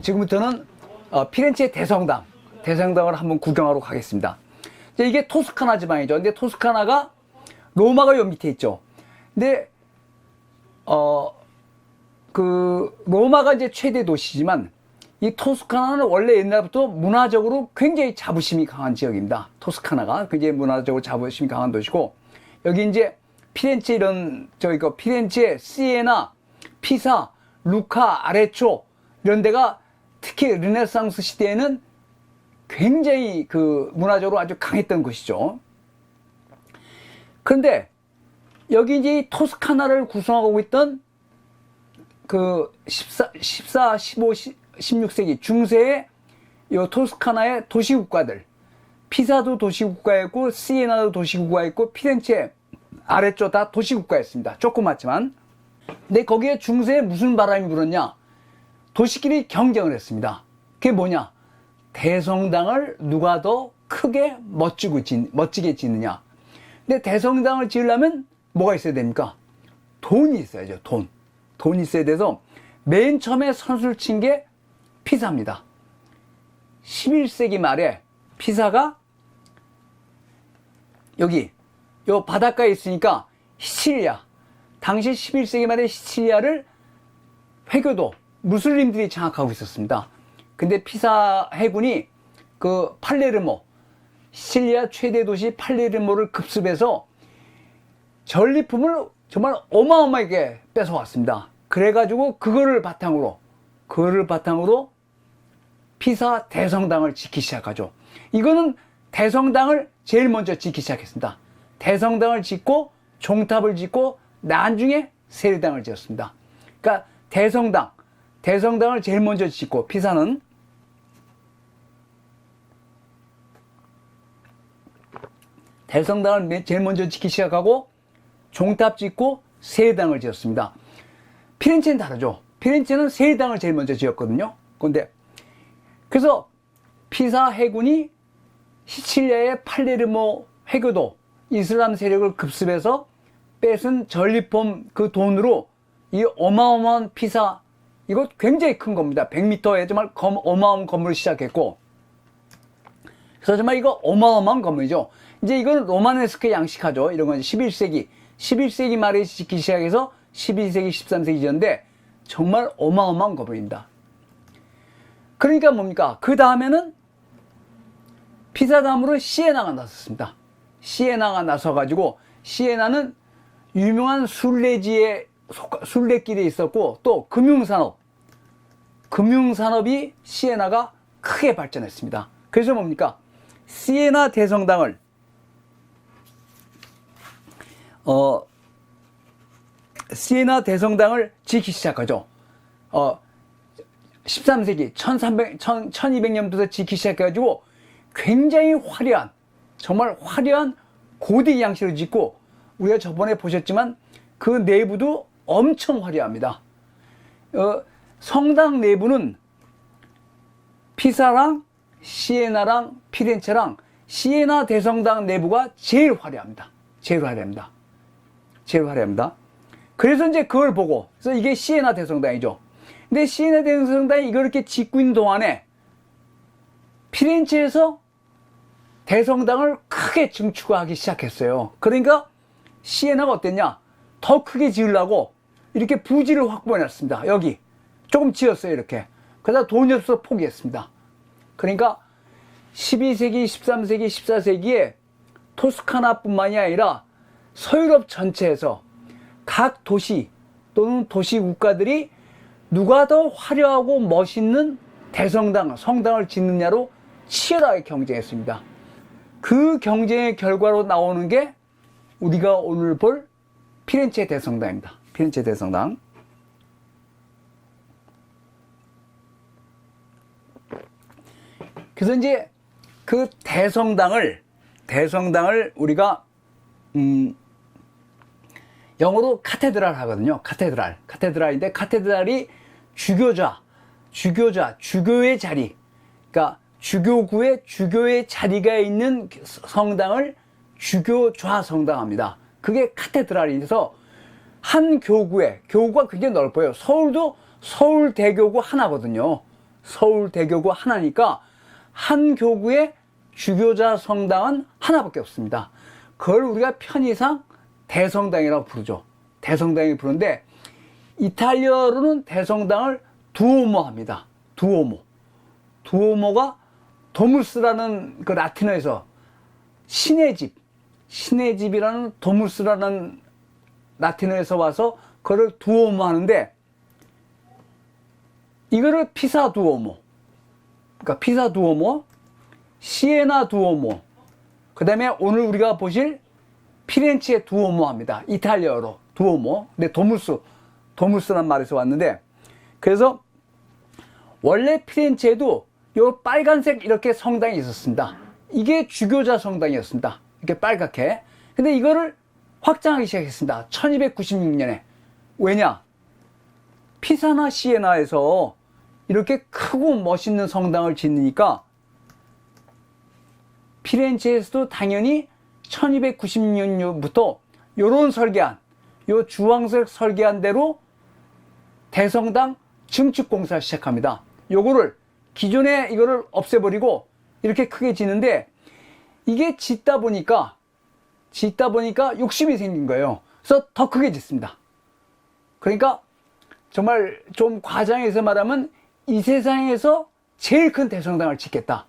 지금부터는 피렌체 대성당을 한번 구경하러 가겠습니다. 이게 토스카나 지방이죠. 근데 토스카나가 로마가 요 밑에 있죠. 근데 로마가 이제 최대 도시지만 이 토스카나는 원래 옛날부터 문화적으로 굉장히 자부심이 강한 지역입니다. 토스카나가 굉장히 문화적으로 자부심이 강한 도시고, 여기 이제 피렌체 피렌체, 시에나, 피사, 루카, 아레초 이런 데가 특히 르네상스 시대에는 굉장히 문화적으로 아주 강했던 곳이죠. 그런데 여기 이제 토스카나를 구성하고 있던 14, 15, 16세기 중세의 요 토스카나의 도시국가들, 피사도 도시국가였고, 시에나도 도시국가였고, 피렌체, 아레초 다 도시국가였습니다. 조그맣지만. 근데 거기에 중세에 무슨 바람이 불었냐? 도시끼리 경쟁을 했습니다. 그게 뭐냐? 대성당을 누가 더 크게 멋지게 짓느냐. 근데 대성당을 지으려면 뭐가 있어야 됩니까? 돈이 있어야죠. 돈이 있어야 돼서 맨 처음에 선수를 친 게 피사입니다. 11세기 말에 피사가 여기 요 바닷가에 있으니까 시칠리아, 당시 11세기 말에 시칠리아를 회교도 무슬림들이 장악하고 있었습니다. 근데 피사 해군이 팔레르모, 시칠리아 최대 도시 팔레르모를 급습해서 전리품을 정말 어마어마하게 뺏어왔습니다. 그래가지고 그거를 바탕으로 피사 대성당을 짓기 시작하죠. 이거는 대성당을 제일 먼저 짓기 시작했습니다. 대성당을 짓고 종탑을 짓고 나중에 세례당을 지었습니다. 그러니까 대성당을 제일 먼저 짓고, 피사는 대성당을 제일 먼저 짓기 시작하고 종탑 짓고 세례당을 지었습니다. 피렌체는 다르죠. 피렌체는 세례당을 제일 먼저 지었거든요. 그래서 피사 해군이 시칠리아의 팔레르모 회교도 이슬람 세력을 급습해서 뺏은 전리품 그 돈으로 이 어마어마한 피사, 이거 굉장히 큰 겁니다. 100m에 정말 어마어마한 건물을 시작했고, 그래서 정말 이거 어마어마한 건물이죠. 이제 이건 로마네스크 양식하죠. 이런 건 11세기 말에 짓기 시작해서 12세기, 13세기전인데 정말 어마어마한 건물입니다. 그러니까 뭡니까? 그 다음에는 피사 다음으로 시에나가 나섰습니다. 시에나가 나서가지고, 시에나는 유명한 순례길에 있었고, 또 금융산업이 시에나가 크게 발전했습니다. 그래서 뭡니까? 시에나 대성당을 짓기 시작하죠. 13세기 1200년부터 짓기 시작해가지고 굉장히 정말 화려한 고대 양식을 짓고, 우리가 저번에 보셨지만 그 내부도 엄청 화려합니다. 성당 내부는 피사랑 시에나랑 피렌체랑 시에나 대성당 내부가 제일 화려합니다. 그래서 이제 그걸 보고, 그래서 이게 시에나 대성당이죠. 근데 시에나 대성당이 이걸 이렇게 짓고 있는 동안에 피렌체에서 대성당을 크게 증축하기 시작했어요. 그러니까 시에나가 어땠냐? 더 크게 지으려고 이렇게 부지를 확보해놨습니다. 여기 조금 지었어요. 이렇게. 그러다 돈이 없어서 포기했습니다. 그러니까 12세기, 13세기, 14세기에 토스카나뿐만이 아니라 서유럽 전체에서 각 도시 또는 도시 국가들이 누가 더 화려하고 멋있는 성당을 짓느냐로 치열하게 경쟁했습니다. 그 경쟁의 결과로 나오는 게 우리가 오늘 볼 피렌체 대성당입니다. 피렌체 대성당. 그래서 이제 그 대성당을 우리가 영어로 카테드랄 하거든요. 카테드랄인데, 카테드랄이 주교의 자리, 그러니까 주교의 자리가 있는 성당을 주교좌 성당합니다. 그게 카테드랄이라서 한 교구가 굉장히 넓어요. 서울도 서울대교구 하나거든요. 서울대교구 하나니까 한 교구의 주교자 성당은 하나밖에 없습니다. 그걸 우리가 편의상 대성당이라고 부르죠. 대성당이 부르는데 이탈리아로는 대성당을 두오모 합니다. 두오모. 두오모가 도무스라는 그 라틴어에서 신의 집, 신의 집이라는 도무스라는 라틴어에서 와서 그걸 두오모 하는데 이거를 피사 두오모, 그러니까 피사 두오모, 시에나 두오모, 그 다음에 오늘 우리가 보실 피렌체 두오모 합니다. 이탈리아어로 두오모. 근데 도무스란 말에서 왔는데, 그래서 원래 피렌체에도 요 빨간색 이렇게 성당이 있었습니다. 이게 주교자 성당이었습니다. 이렇게 빨갛게. 근데 이거를 확장하기 시작했습니다. 1296년에. 왜냐? 피사나 시에나에서 이렇게 크고 멋있는 성당을 짓으니까 피렌체에서도 당연히 1296년부터 요런 설계한, 요 주황색 설계한 대로 대성당 증축 공사를 시작합니다. 요거를 기존에 이거를 없애버리고 이렇게 크게 짓는데 이게 짓다 보니까 욕심이 생긴 거예요. 그래서 더 크게 짓습니다. 그러니까 정말 좀 과장해서 말하면 이 세상에서 제일 큰 대성당을 짓겠다.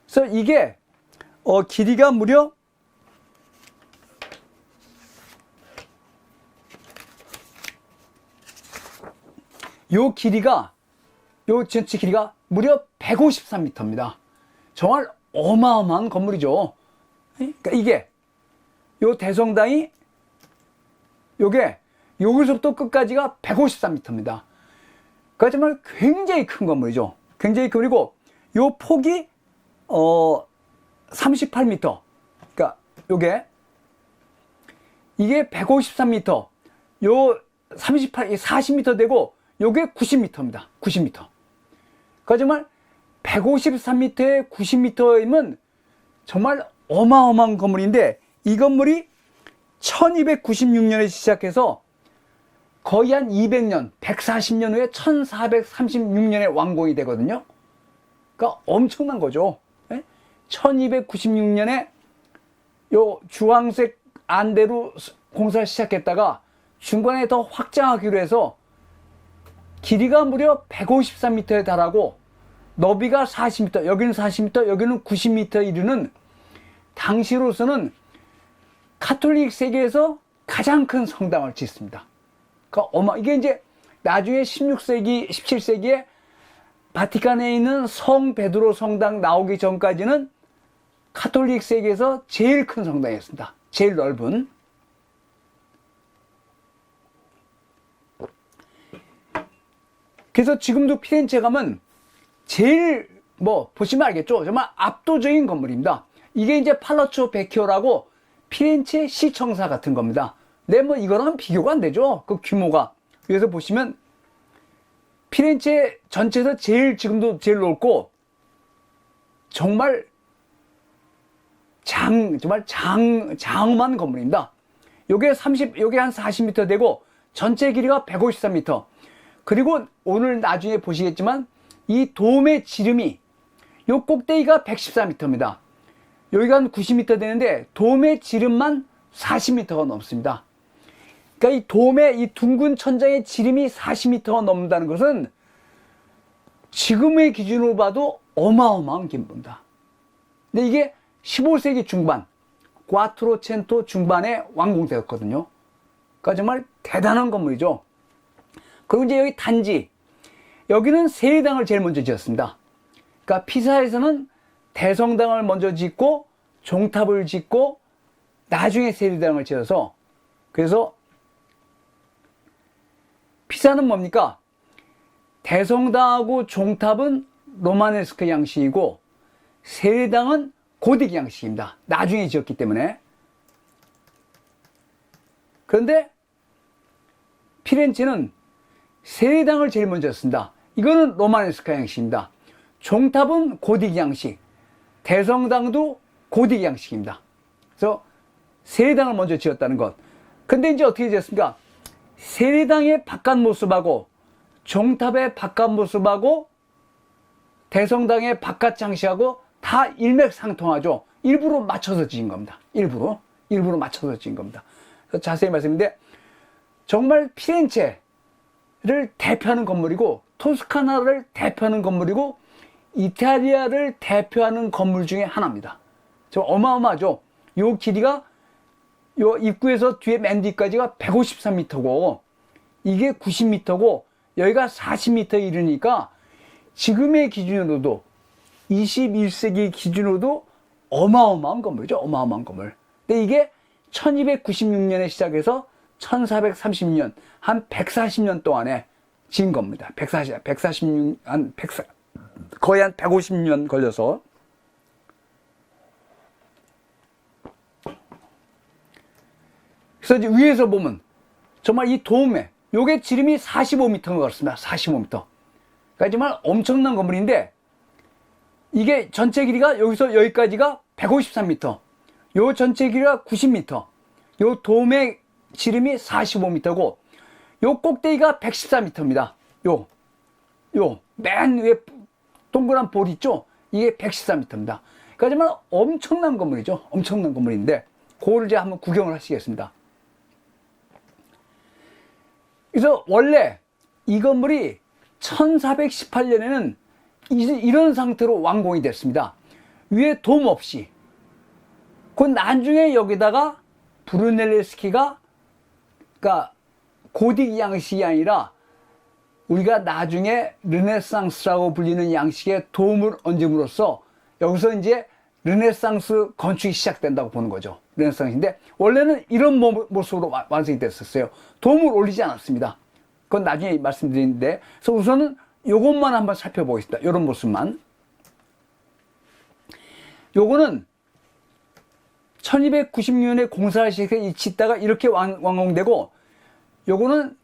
그래서 이게 길이가 무려 요 전체 길이가 무려 153m입니다. 정말 어마어마한 건물이죠. 그러니까 이게 요 대성당이 요게 여기서부터 끝까지가 153m입니다. 그러니까 정말 굉장히 큰 건물이죠. 굉장히 그리고 요 폭이 38m. 그러니까 이게 153m. 요 40m 되고 요게 90m입니다. 90m. 그러니까 정말 153m에 90m이면 정말 어마어마한 건물인데 이 건물이 1296년에 시작해서 거의 한 200년, 140년 후에 1436년에 완공이 되거든요. 그러니까 엄청난 거죠. 1296년에 요 주황색 안대로 공사를 시작했다가 중간에 더 확장하기로 해서 길이가 무려 153m에 달하고 너비가 40m, 여기는 40m, 여기는 90m 이르는 당시로서는 가톨릭 세계에서 가장 큰 성당을 짓습니다. 그러니까 이게 이제 나중에 16세기, 17세기에 바티칸에 있는 성 베드로 성당 나오기 전까지는 가톨릭 세계에서 제일 큰 성당이었습니다. 제일 넓은. 그래서 지금도 피렌체 가면 제일 보시면 알겠죠? 정말 압도적인 건물입니다. 이게 이제 팔라초 베키오라고 피렌체 시청사 같은 겁니다. 근데 이거랑 비교가 안 되죠. 그 규모가. 그래서 보시면 피렌체 전체에서 지금도 제일 넓고 정말 장엄한 건물입니다. 요게 한 40m 되고 전체 길이가 153m. 그리고 오늘 나중에 보시겠지만 이 돔의 지름이 요 꼭대기가 114m입니다. 여기가 한 90m 되는데 돔의 지름만 40m가 넘습니다. 그러니까 이 돔의 이 둥근 천장의 지름이 40m가 넘는다는 것은 지금의 기준으로 봐도 어마어마한 규모입니다. 근데 이게 15세기 중반, 꽈트로첸토 중반에 완공되었거든요. 그러니까 정말 대단한 건물이죠. 그리고 이제 여기 단지, 여기는 세리당을 제일 먼저 지었습니다. 그러니까 피사에서는 대성당을 먼저 짓고 종탑을 짓고 나중에 세리당을 지어서, 그래서 피사는 뭡니까? 대성당하고 종탑은 로마네스크 양식이고 세리당은 고딕 양식입니다. 나중에 지었기 때문에. 그런데 피렌체는 세리당을 제일 먼저 였습니다. 이거는 로마네스크 양식입니다. 종탑은 고딕 양식, 대성당도 고딕 양식입니다. 그래서 세리당을 먼저 지었다는 것. 근데 이제 어떻게 지었습니까? 세리당의 바깥 모습하고 종탑의 바깥 모습하고 대성당의 바깥 장식하고 다 일맥상통하죠. 일부러 맞춰서 지은 겁니다. 일부러 맞춰서 지은 겁니다. 자세히 말씀인데 정말 피렌체를 대표하는 건물이고 토스카나를 대표하는 건물이고 이탈리아를 대표하는 건물 중에 하나입니다. 좀 어마어마하죠. 요 길이가 요 입구에서 뒤에 맨 뒤까지가 153m고 이게 90m고 여기가 40m 이르니까 지금의 기준으로도 21세기 기준으로도 어마어마한 건물이죠. 어마어마한 건물. 근데 이게 1296년에 시작해서 1436년 한 140년 동안에 지은 겁니다. 146, 거의 한 150년 걸려서. 그래서 이제 위에서 보면 정말 이 도움에 요게 지름이 45m인 것 같습니다. 45m. 그러니까 정말 엄청난 건물인데 이게 전체 길이가 여기서 여기까지가 153m. 요 전체 길이가 90m. 요 도움의 지름이 45m고 요 꼭대기가 114m입니다. 맨 위에 동그란 볼 있죠? 이게 114m입니다. 그러니까 정말 엄청난 건물이죠. 엄청난 건물인데 그거를 이제 한번 구경을 하시겠습니다. 그래서 원래 이 건물이 1418년에는 이런 상태로 완공이 됐습니다. 위에 돔 없이. 그 나중에 여기다가 브루넬레스키가 그러니까 고딕 양식이 아니라 우리가 나중에 르네상스라고 불리는 양식에 도움을 얹음으로써 여기서 이제 르네상스 건축이 시작된다고 보는 거죠. 르네상스인데 원래는 이런 모습으로 완성이 됐었어요. 도움을 올리지 않았습니다. 그건 나중에 말씀드리는데 그래서 우선은 요것만 한번 살펴보겠습니다. 이런 모습만. 요거는 1296년에 공사를 시작해 짓다가 이렇게 완공되고 요거는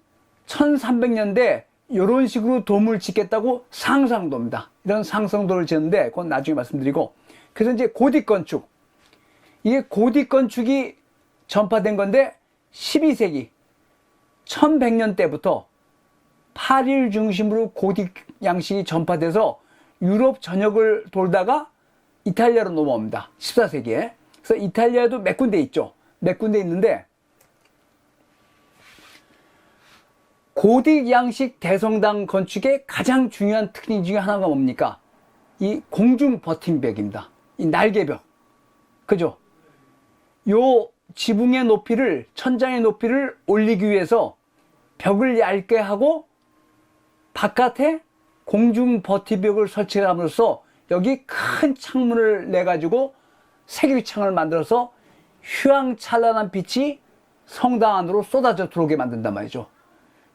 1300년대 이런 식으로 돔을 짓겠다고 상상도입니다. 이런 상상도를 지었는데 그건 나중에 말씀드리고 그래서 이제 고딕 건축 이게 고딕 건축이 전파된 건데 12세기 1100년 때부터 파리를 중심으로 고딕 양식이 전파돼서 유럽 전역을 돌다가 이탈리아로 넘어옵니다. 14세기에. 그래서 이탈리아도 몇 군데 있죠. 몇 군데 있는데 고딕 양식 대성당 건축의 가장 중요한 특징 중에 하나가 뭡니까? 이 공중 버팀벽입니다. 이 날개벽. 그죠? 요 지붕의 높이를, 천장의 높이를 올리기 위해서 벽을 얇게 하고 바깥에 공중 버티벽을 설치함으로써 여기 큰 창문을 내가지고 색유창을 만들어서 휘황찬란한 빛이 성당 안으로 쏟아져 들어오게 만든단 말이죠.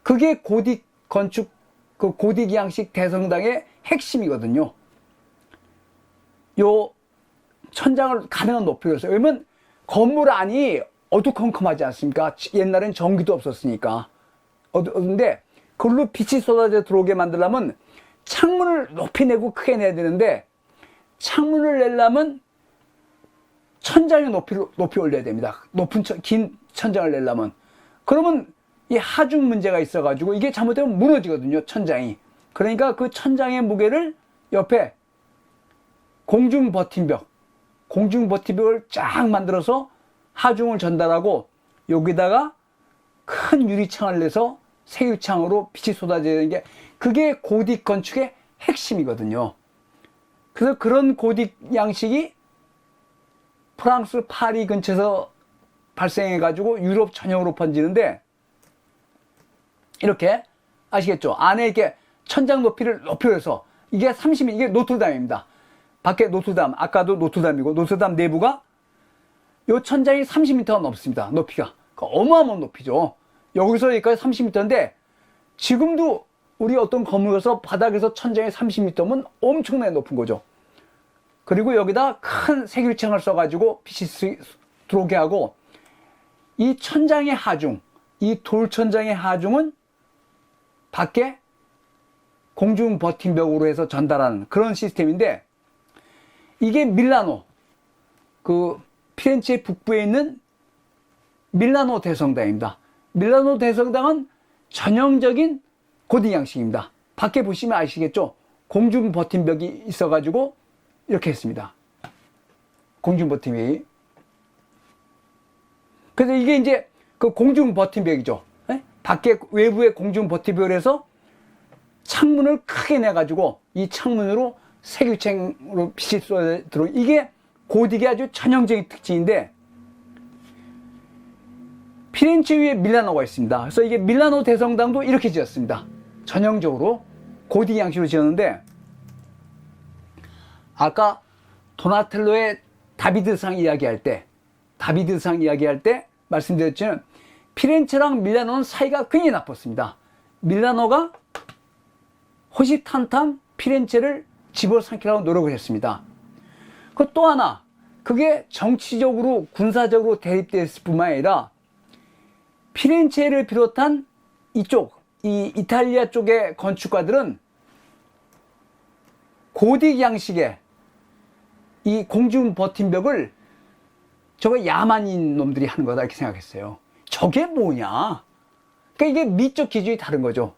그게 고딕 건축, 그 고딕 양식 대성당의 핵심이거든요. 요 천장을 가능한 높이로 해서. 왜냐면 건물 안이 어두컴컴하지 않습니까? 옛날엔 전기도 없었으니까. 어두운데 그걸로 빛이 쏟아져 들어오게 만들려면 창문을 높이 내고 크게 내야 되는데 창문을 내려면 천장의 높이 올려야 됩니다. 긴 천장을 내려면. 그러면 이 하중 문제가 있어가지고 이게 잘못되면 무너지거든요, 천장이. 그러니까 그 천장의 무게를 옆에 공중 버팀벽을 쫙 만들어서 하중을 전달하고 여기다가 큰 유리창을 내서 색유창으로 빛이 쏟아지는 게 그게 고딕 건축의 핵심이거든요. 그래서 그런 고딕 양식이 프랑스 파리 근처에서 발생해가지고 유럽 전역으로 번지는데 이렇게 아시겠죠? 안에 이렇게 천장 높이를 높여서 이게 30m, 이게 노트르담입니다. 밖에 노트르담, 아까도 노트르담이고 노트르담 내부가 요 천장이 30m가 넘습니다. 높이가. 어마어마한 높이죠. 여기서 여기까지 30m인데 지금도 우리 어떤 건물에서 바닥에서 천장이 30m면 엄청나게 높은 거죠. 그리고 여기다 큰 색유창을 써가지고 빛이 들어오게 하고 이 천장의 하중, 이 돌천장의 하중은 밖에 공중 버팀벽으로 해서 전달하는 그런 시스템인데 이게 밀라노, 그 피렌체 북부에 있는 밀라노 대성당입니다. 밀라노 대성당은 전형적인 고딕 양식입니다. 밖에 보시면 아시겠죠? 공중 버팀벽이 있어가지고 이렇게 했습니다. 공중 버팀벽이. 그래서 이게 이제 그 공중 버팀벽이죠. 예? 밖에 외부의 공중 버팀벽을 해서 창문을 크게 내가지고 이 창문으로 색유층으로 빛이 쏟아 들어. 이게 고딕의 아주 전형적인 특징인데, 피렌체 위에 밀라노가 있습니다. 그래서 이게 밀라노 대성당도 이렇게 지었습니다. 전형적으로 고딕 양식으로 지었는데, 아까 도나텔로의 다비드상 이야기할 때 말씀드렸지만 피렌체랑 밀라노는 사이가 굉장히 나빴습니다. 밀라노가 호시탐탐 피렌체를 집어삼키려고 노력을 했습니다. 그 또 하나, 그게 정치적으로 군사적으로 대립됐을 뿐만 아니라 피렌체를 비롯한 이쪽, 이 이탈리아 쪽의 건축가들은 고딕 양식의 이 공중 버팀벽을 저거 야만인 놈들이 하는 거다 이렇게 생각했어요. 저게 뭐냐? 그러니까 이게 미적 기준이 다른 거죠.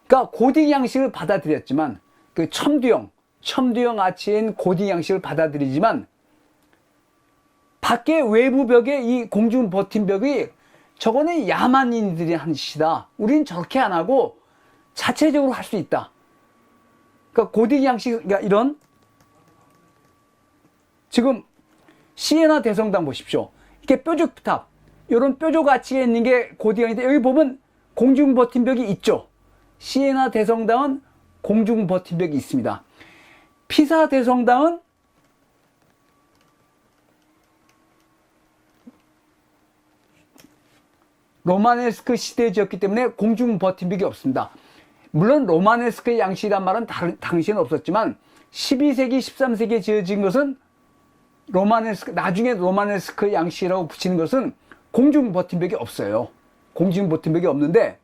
그러니까 고딕 양식을 받아들였지만, 그 첨두형 아치인 고딕 양식을 받아들이지만, 밖에 외부 벽에 이 공중 버팀벽이 저거는 야만인들이 하는 짓이다. 우린 저렇게 안 하고 자체적으로 할 수 있다. 그러니까 고딕 양식, 그러니까 이런, 지금 시에나 대성당 보십시오. 이렇게 뾰족탑, 이런 뾰족 아치가 있는 게 고딕형인데, 여기 보면 공중 버팀벽이 있죠. 시에나 대성당은 공중 버팀벽이 있습니다. 피사 대성당은 로마네스크 시대에 지었기 때문에 공중 버팀벽이 없습니다. 물론 로마네스크의 양식이란 말은 당시에는 없었지만 12세기, 13세기에 지어진 것은 나중에 로마네스크 양식이라고 붙이는 것은 공중 버팀벽이 없어요. 공중 버팀벽이 없는데,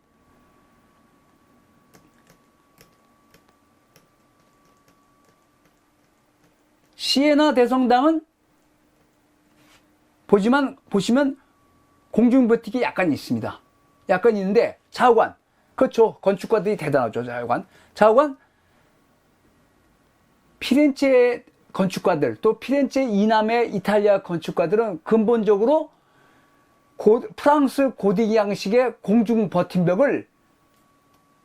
시에나 대성당은 보시면 공중 버팀이 약간 있습니다. 약간 있는데, 좌우관, 그렇죠. 건축가들이 대단하죠. 좌우관 피렌체 건축가들, 또 피렌체 이남의 이탈리아 건축가들은 근본적으로 프랑스 고딕 양식의 공중 버팀벽을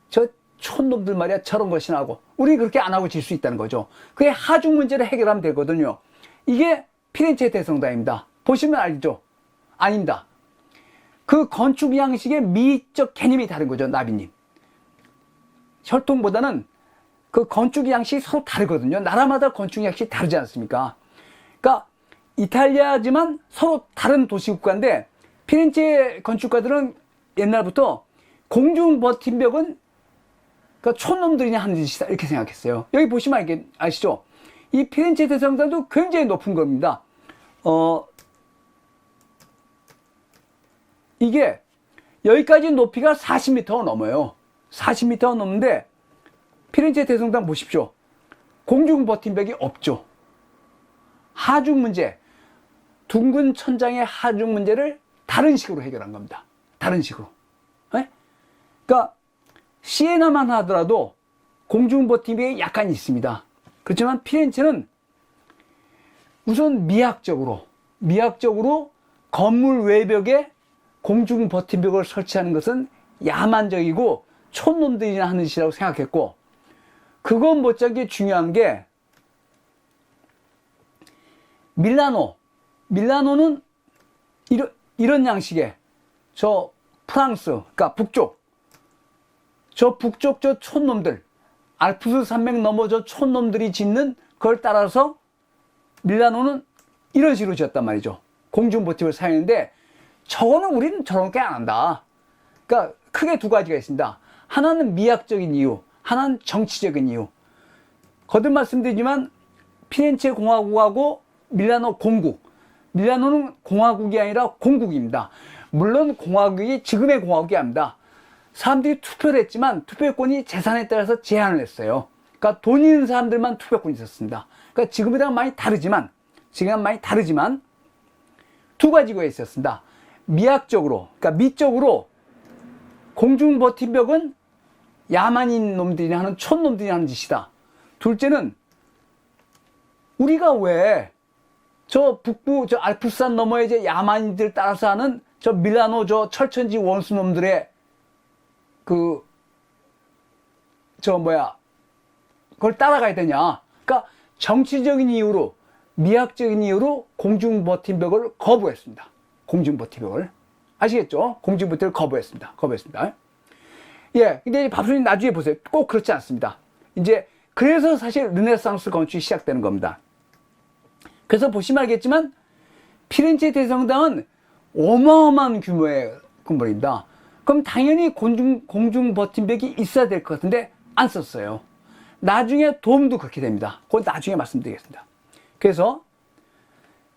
저 촌놈들 말이야 저런 것이나 하고, 우리 그렇게 안 하고 질 수 있다는 거죠. 그게 하중 문제를 해결하면 되거든요. 이게 피렌체 대성당입니다. 보시면 알죠? 아닙니다. 그 건축 양식의 미적 개념이 다른 거죠. 나비님, 혈통보다는 그 건축 양식이 서로 다르거든요. 나라마다 건축 양식이 다르지 않습니까? 그러니까 이탈리아지만 서로 다른 도시국가인데, 피렌체 건축가들은 옛날부터 공중 버팀벽은 그러니까 촌놈들이 하는 짓이다 이렇게 생각했어요. 여기 보시면 이게 아시죠? 이 피렌체 대성당도 굉장히 높은 겁니다. 이게 여기까지 높이가 40m가 넘어요. 40m가 넘는데 피렌체 대성당 보십시오. 공중 버팀벽이 없죠. 하중 문제, 둥근 천장의 하중 문제를 다른 식으로 해결한 겁니다. 다른 식으로. 네? 그러니까 시에나만 하더라도 공중 버팀벽이 약간 있습니다. 그렇지만 피렌체는 우선 미학적으로 건물 외벽에 공중 버팀벽을 설치하는 것은 야만적이고 촌놈들이나 하는 짓이라고 생각했고, 그건 못지않게 중요한 게 밀라노는 이런 양식의 저 프랑스, 그러니까 북쪽 저 촌놈들, 알프스 산맥 넘어 저 촌놈들이 짓는 그걸 따라서 밀라노는 이런 식으로 지었단 말이죠. 공중 버팀을 사용했는데, 저거는 우리는 저렇게 안 한다. 그러니까 크게 두 가지가 있습니다. 하나는 미학적인 이유, 하나는 정치적인 이유. 거듭 말씀드리지만 피렌체 공화국하고 밀라노 공국, 밀라노는 공화국이 아니라 공국입니다. 물론 공화국이 지금의 공화국이 아닙니다. 사람들이 투표를 했지만 투표권이 재산에 따라서 제한을 했어요. 그러니까 돈 있는 사람들만 투표권이 있었습니다. 그러니까 지금이랑 많이 다르지만 두 가지가 있었습니다. 미학적으로, 그러니까 미적으로 공중 버팀벽은 야만인 놈들이 하는 촌놈들이 하는 짓이다. 둘째는 우리가 왜 저 북부 저 알프스산 너머에 이제 야만인들 따라서 하는 저 밀라노 저 철천지 원수 놈들의 그걸 따라가야 되냐? 그러니까 정치적인 이유로, 미학적인 이유로 공중버팀벽을 거부했습니다. 공중버팀벽을. 아시겠죠? 공중버팀벽을 거부했습니다. 예. 근데 이제 밥순이 나중에 보세요. 꼭 그렇지 않습니다. 이제 그래서 사실 르네상스 건축이 시작되는 겁니다. 그래서 보시면 알겠지만 피렌체 대성당은 어마어마한 규모의 건물입니다. 그럼 당연히 공중 버팀벽이 있어야 될 것 같은데 안 썼어요. 나중에 돔도 그렇게 됩니다. 그건 나중에 말씀드리겠습니다. 그래서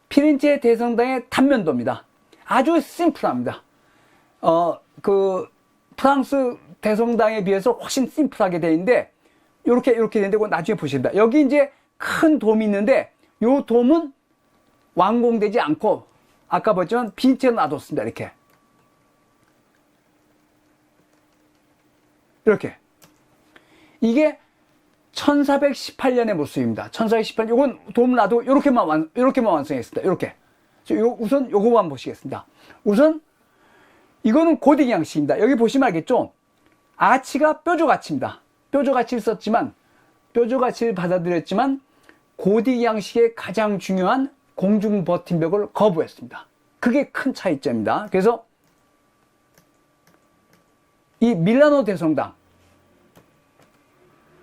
피렌체 대성당의 단면도입니다. 아주 심플합니다. 프랑스 대성당에 비해서 훨씬 심플하게 되어 있는데 이렇게 되는데 그건 나중에 보십니다. 여기 이제 큰 돔이 있는데 요 돔은 완공되지 않고 아까 보였지만 빈 채로 놔뒀습니다. 이렇게. 이게 1418년의 모습입니다. 1418년. 요건 돔 놔도 요렇게만 완성했습니다. 요렇게. 우선 요거만 보시겠습니다. 우선 이거는 고딕 양식입니다. 여기 보시면 알겠죠? 아치가 뾰족아치입니다. 뾰족아치를 썼지만, 뾰족아치를 받아들였지만 고딕 양식의 가장 중요한 공중 버팀벽을 거부했습니다. 그게 큰 차이점입니다. 그래서 이 밀라노 대성당,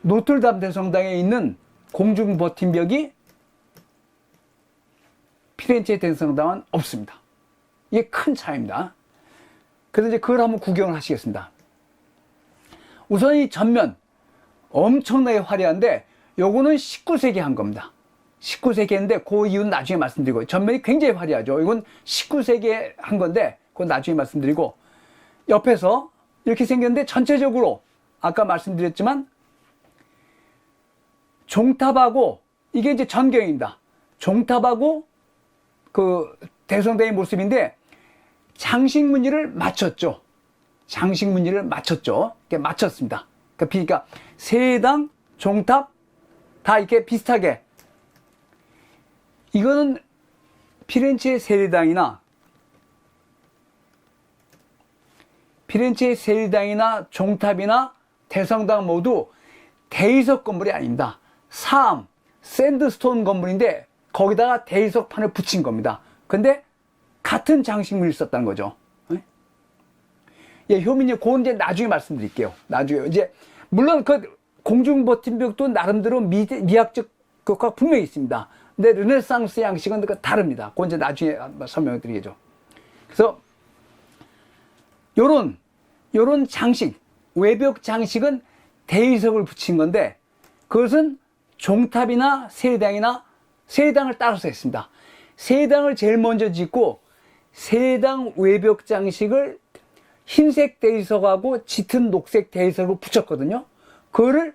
노틀담 대성당에 있는 공중 버팀벽이 피렌체 대성당은 없습니다. 이게 큰 차이입니다. 그래서 이제 그걸 한번 구경을 하시겠습니다. 우선 이 전면 엄청나게 화려한데 요거는 19세기에 한 겁니다. 19세기인데 그 이유는 나중에 말씀드리고, 전면이 굉장히 화려하죠. 이건 19세기에 한 건데 그건 나중에 말씀드리고, 옆에서 이렇게 생겼는데 전체적으로 아까 말씀드렸지만 종탑하고, 이게 이제 전경입니다. 종탑하고 그 대성당의 모습인데 장식 무늬를 맞췄죠. 장식 무늬를 맞췄죠. 이렇게 맞췄습니다. 그러니까 세당, 종탑 다 이렇게 비슷하게. 이거는 피렌체 세리당이나 종탑이나 대성당 모두 대리석 건물이 아닙니다. 샌드스톤 건물인데 거기다가 대리석판을 붙인 겁니다. 근데 같은 장식물을 썼다는 거죠. 예, 효민이 그건 이제 나중에 말씀드릴게요. 나중에 이제 물론 그 공중 버팀벽도 나름대로 미학적 효과가 분명히 있습니다. 근데 르네상스 양식은 다릅니다. 그건 이제 나중에 설명을 드리겠죠. 그래서 요런 장식, 외벽 장식은 대리석을 붙인 건데 그것은 종탑이나 세리당을 따라서 했습니다. 세리당을 제일 먼저 짓고 세리당 외벽 장식을 흰색 대리석하고 짙은 녹색 대리석으로 붙였거든요. 그거를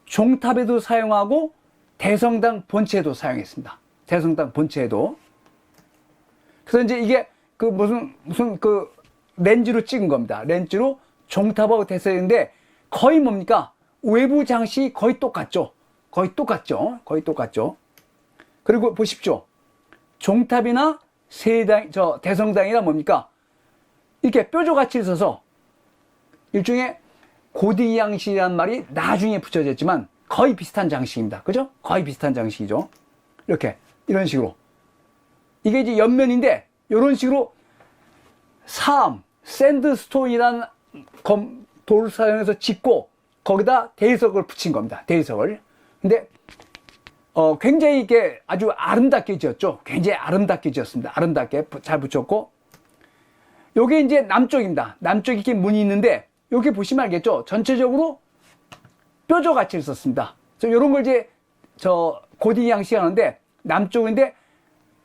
종탑에도 사용하고 대성당 본체에도 사용했습니다. 대성당 본체에도. 그래서 이제 이게 무슨 렌즈로 찍은 겁니다. 렌즈로 종탑하고 대성인데 거의 뭡니까? 외부 장식이 거의 똑같죠. 거의 똑같죠. 그리고 보십시오. 종탑이나 대성당이나 뭡니까? 이렇게 뾰족아치를 써서 일종의 고딕 양식이라는 말이 나중에 붙여졌지만 거의 비슷한 장식입니다. 그죠? 거의 비슷한 장식이죠. 이런 식으로. 이게 이제 옆면인데, 이런 식으로 샌드스톤이라는 돌을 사용해서 짓고, 거기다 대리석을 붙인 겁니다. 대리석을. 근데, 굉장히 이게 아주 아름답게 지었죠. 굉장히 아름답게 지었습니다. 아름답게 잘 붙였고, 요게 이제 남쪽입니다. 남쪽에 이렇게 문이 있는데, 여기 보시면 알겠죠? 전체적으로 뾰족아치를 썼습니다. 이런 걸 이제 고딕 양식 하는데 남쪽인데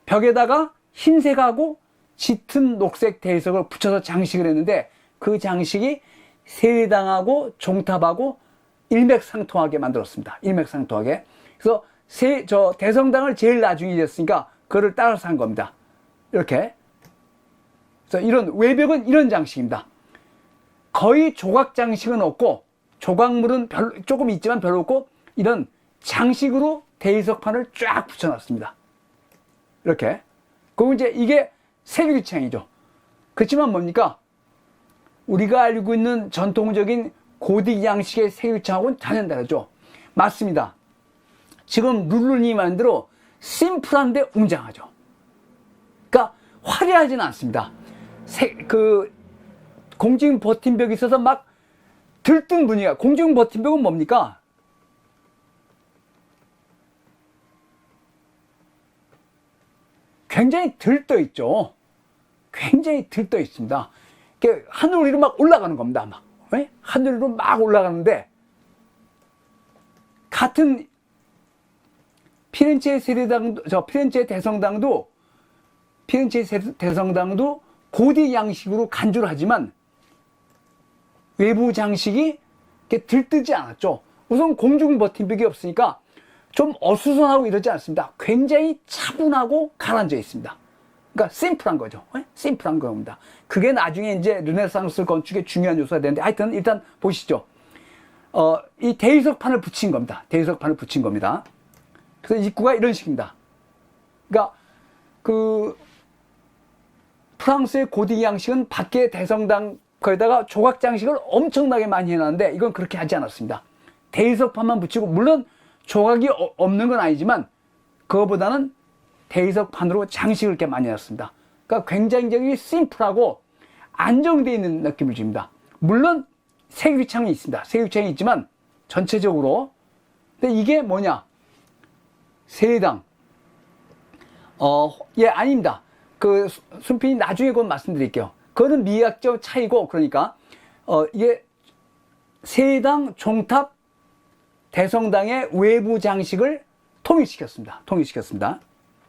벽에다가 흰색하고 짙은 녹색 대리석을 붙여서 장식을 했는데 그 장식이 세리당하고 종탑하고 일맥상통하게 만들었습니다. 일맥상통하게. 그래서 대성당을 제일 나중에 지었으니까 그거를 따라서 한 겁니다. 이렇게. 그래서 이런 외벽은 이런 장식입니다. 거의 조각 장식은 없고 조각물은 조금 있지만 별로 없고 이런 장식으로 대리석판을 쫙 붙여놨습니다. 이렇게. 그리고 이제 이게 세계유창이죠. 그렇지만 뭡니까? 우리가 알고 있는 전통적인 고딕 양식의 세계유창하고는 전혀 다르죠. 맞습니다. 지금 룰루님만대로 심플한데 웅장하죠. 그러니까 화려하지는 않습니다. 공중 버팀벽이 있어서 막 들뜬 분위기가. 공중 버팀벽은 뭡니까? 굉장히 들떠 있죠. 굉장히 들떠 있습니다. 하늘 위로 막 올라가는 겁니다. 막. 네? 하늘 위로 막 올라가는데, 같은 피렌체 대성당도 고딕 양식으로 간주를 하지만 외부 장식이 이렇게 들뜨지 않았죠. 우선 공중 버팀벽이 없으니까 좀 어수선하고 이러지 않습니다. 굉장히 차분하고 가라앉아 있습니다. 그러니까 심플한 거죠. 네? 심플한 겁니다. 그게 나중에 이제 르네상스 건축의 중요한 요소가 되는데, 하여튼 일단 보시죠. 이 대리석판을 붙인 겁니다. 대리석판을 붙인 겁니다. 그래서 입구가 이런 식입니다. 그러니까 프랑스의 고딕 양식은 밖에 대성당 거기다가 조각 장식을 엄청나게 많이 해놨는데, 이건 그렇게 하지 않았습니다. 대리석판만 붙이고, 물론 조각이 없는 건 아니지만 그거보다는 대리석판으로 장식을 이렇게 많이 해놨습니다. 그러니까 굉장히 심플하고 안정되어 있는 느낌을 줍니다. 물론 세규창이 있습니다. 세규창이 있지만 전체적으로. 근데 이게 뭐냐? 세당. 아닙니다. 순핀이 나중에 그건 말씀드릴게요. 그거는 미학적 차이고, 그러니까, 이게 세당, 종탑, 대성당의 외부 장식을 통일시켰습니다.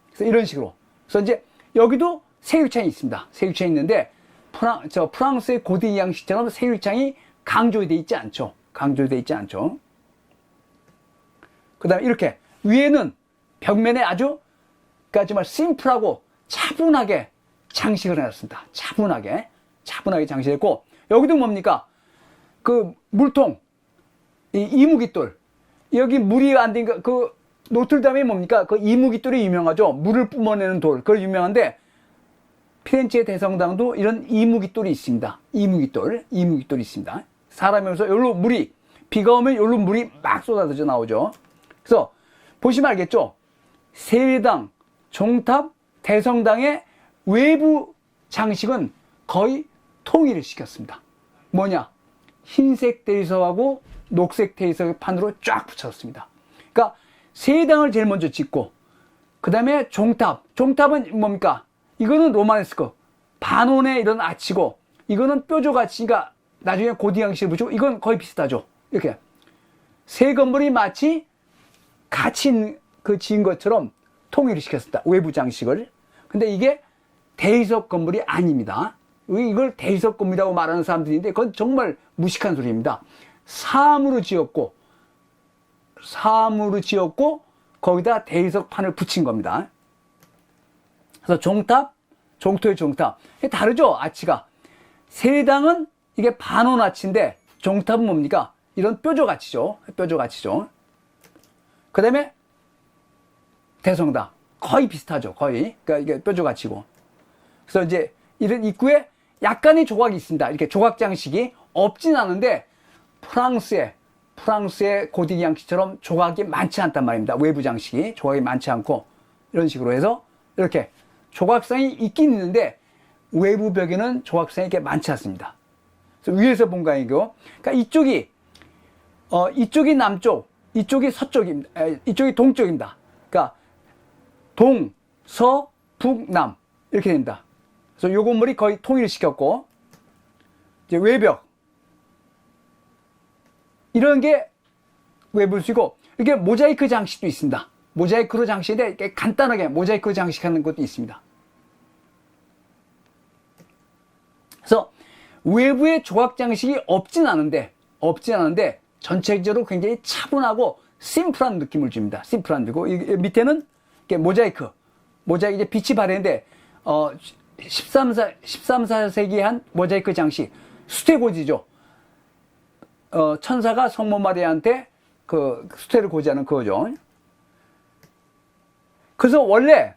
그래서 이런 식으로. 그래서 이제 여기도 세유창이 있습니다. 세유창이 있는데, 프랑스의 고딕 양식처럼 세유창이 강조되어 있지 않죠. 그 다음에 이렇게 위에는 벽면에 아주, 그러니까 정말 심플하고 차분하게 장식을 해놨습니다. 차분하게 장식했고, 여기도 뭡니까? 물통, 이무깃돌. 여기 물이 안 되니까, 노틀담이 뭡니까? 이무깃돌이 유명하죠. 물을 뿜어내는 돌. 그걸 유명한데, 피렌체 대성당도 이런 이무깃돌이 있습니다. 이무깃돌이 있습니다. 사람이 오면서 여기로 비가 오면 여기로 물이 막 쏟아져 나오죠. 그래서 보시면 알겠죠? 세당, 종탑, 대성당의 외부 장식은 거의 통일을 시켰습니다. 뭐냐? 흰색 대리석하고 녹색 대리석판으로 쫙 붙였습니다. 그러니까 세당을 제일 먼저 짓고, 그 다음에 종탑은 뭡니까? 이거는 로마네스크, 반원의 이런 아치고, 이거는 뾰족 아치가 나중에 고딕 양식을 붙이고, 이건 거의 비슷하죠. 이렇게 세 건물이 마치 같이 지은 것처럼 통일을 시켰습니다. 외부 장식을. 근데 이게 대리석 건물이 아닙니다. 이걸 대리석 건물이라고 말하는 사람들인데, 그건 정말 무식한 소리입니다. 사암으로 지었고 거기다 대리석판을 붙인 겁니다. 그래서 종토의 종탑. 다르죠, 아치가. 세당은 이게 반원 아치인데, 종탑은 뭡니까? 이런 뾰족 아치죠. 그 다음에 대성당. 거의 비슷하죠. 그러니까 이게 뾰족 아치고. 그래서 이제 이런 입구에 약간의 조각이 있습니다. 이렇게 조각 장식이 없진 않은데, 프랑스의 고딕 양식처럼 조각이 많지 않단 말입니다. 외부 장식이 조각이 많지 않고, 이런 식으로 해서 이렇게 조각상이 있긴 있는데 외부 벽에는 조각상이 이렇게 많지 않습니다. 그래서 위에서 본 거이고, 그러니까 이쪽이 남쪽, 이쪽이 서쪽입니다. 이쪽이 동쪽입니다. 그러니까 동, 서, 북, 남 이렇게 됩니다. 그래서 요 건물이 거의 통일을 시켰고, 이제 외벽 이런 게 외부를 쓰고, 이렇게 모자이크 장식도 있습니다. 모자이크로 장식인데, 이렇게 간단하게 모자이크로 장식하는 것도 있습니다. 그래서 외부에 조각 장식이 없진 않은데 전체적으로 굉장히 차분하고 심플한 느낌을 줍니다. 심플한. 그리고 밑에는 이렇게 모자이크 이제 빛이 바래는데, 14세기 한 모자이크 장식, 수태고지죠. 천사가 성모 마리아한테 그 수태를 고지하는 그거죠. 그래서 원래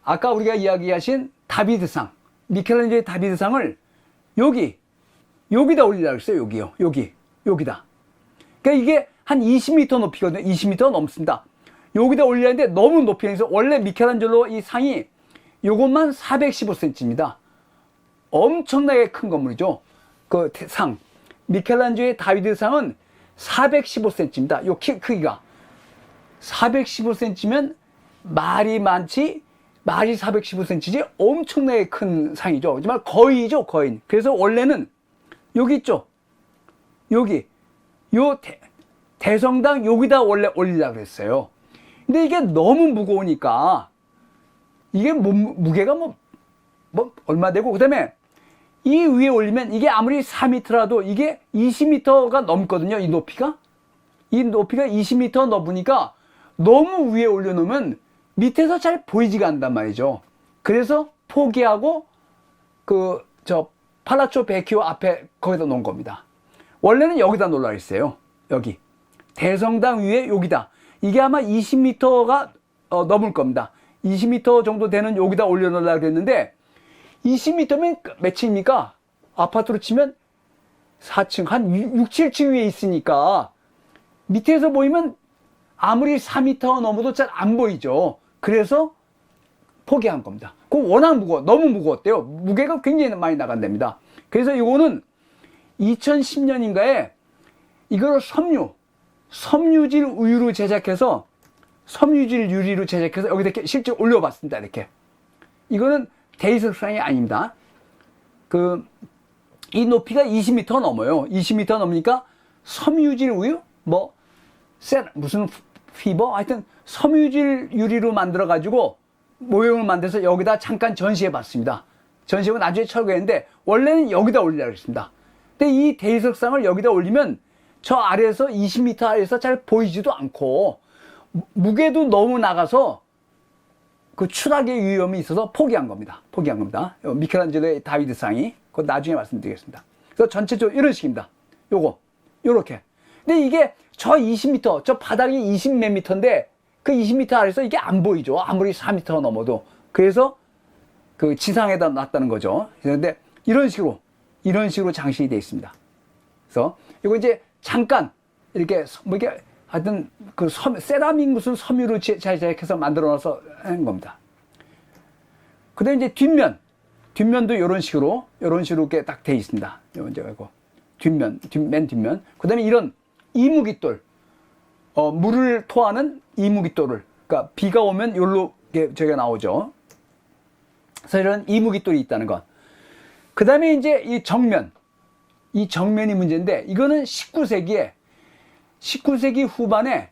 아까 우리가 이야기하신 다비드상, 미켈란젤로의 다비드상을 여기다 올리려고 했어요. 여기요. 여기다. 그러니까 이게 한 20m 높이거든요. 20m 넘습니다. 여기다 올리려는데 너무 높이 해서 원래 미켈란젤로 이 상이 요것만 415cm입니다. 엄청나게 큰 건물이죠. 그 상. 미켈란젤로의 다비드상은 415cm입니다. 요 크기가. 415cm면 말이 많지, 말이 415cm지 엄청나게 큰 상이죠. 정말 거의죠, 거의. 그래서 원래는 여기 있죠. 여기. 요 대성당 여기다 원래 올리려고 그랬어요. 근데 이게 너무 무거우니까 이게 무게가 얼마 되고, 그 다음에 이 위에 올리면 이게 아무리 4m라도 이게 20m가 넘거든요. 이 높이가 20m 넘으니까 너무 위에 올려놓으면 밑에서 잘 보이지가 않단 말이죠. 그래서 포기하고 팔라초 베키오 앞에 거기다 놓은 겁니다. 원래는 여기다 놓으려고 했어요. 여기 대성당 위에 여기다. 이게 아마 20m가 넘을 겁니다. 20m 정도 되는 여기다 올려놓으려고 했는데 20m면 몇층입니까? 아파트로 치면 4층, 한 6, 7층 위에 있으니까 밑에서 보이면 아무리 4m 넘어도 잘 안 보이죠. 그래서 포기한 겁니다. 그거 워낙 너무 무거웠대요. 무게가 굉장히 많이 나간답니다. 그래서 이거는 2010년인가에 이걸 섬유질 유리로 제작해서 여기다 이렇게 실제 올려봤습니다. 이렇게. 이거는 대리석상이 아닙니다. 이 높이가 20m 넘어요. 20m 넘으니까 섬유질 우유? 무슨 피버? 하여튼 섬유질 유리로 만들어가지고 모형을 만들어서 여기다 잠깐 전시해 봤습니다. 전시하고 나중에 철거했는데 원래는 여기다 올리려고 했습니다. 근데 이 대리석상을 여기다 올리면 저 아래에서 20m 아래에서 잘 보이지도 않고 무게도 너무 나가서 그 추락의 위험이 있어서 포기한 겁니다. 미켈란젤로의 다비드상이. 그거 나중에 말씀드리겠습니다. 그래서 전체적으로 이런 식입니다. 요렇게. 근데 이게 저 20m, 저 바닥이 20몇 미터인데 그 20m 아래에서 이게 안 보이죠. 아무리 4m 넘어도. 그래서 그 지상에다 놨다는 거죠. 그런데 이런 식으로 장식이 되어 있습니다. 그래서 이거 이제 잠깐 이렇게 하여튼 세라믹 무슨 섬유로 제작해서 만들어 놔서 하는 겁니다. 그 다음에 이제 뒷면도 이런 식으로 이렇게 딱 되어 있습니다. 맨 뒷면. 그 다음에 이런 이무깃돌, 물을 토하는 이무깃돌을, 그러니까 비가 오면 요로 저기가 나오죠. 그래서 이런 이무깃돌이 있다는 것. 그 다음에 이제 이 정면이 문제인데, 이거는 19세기 후반에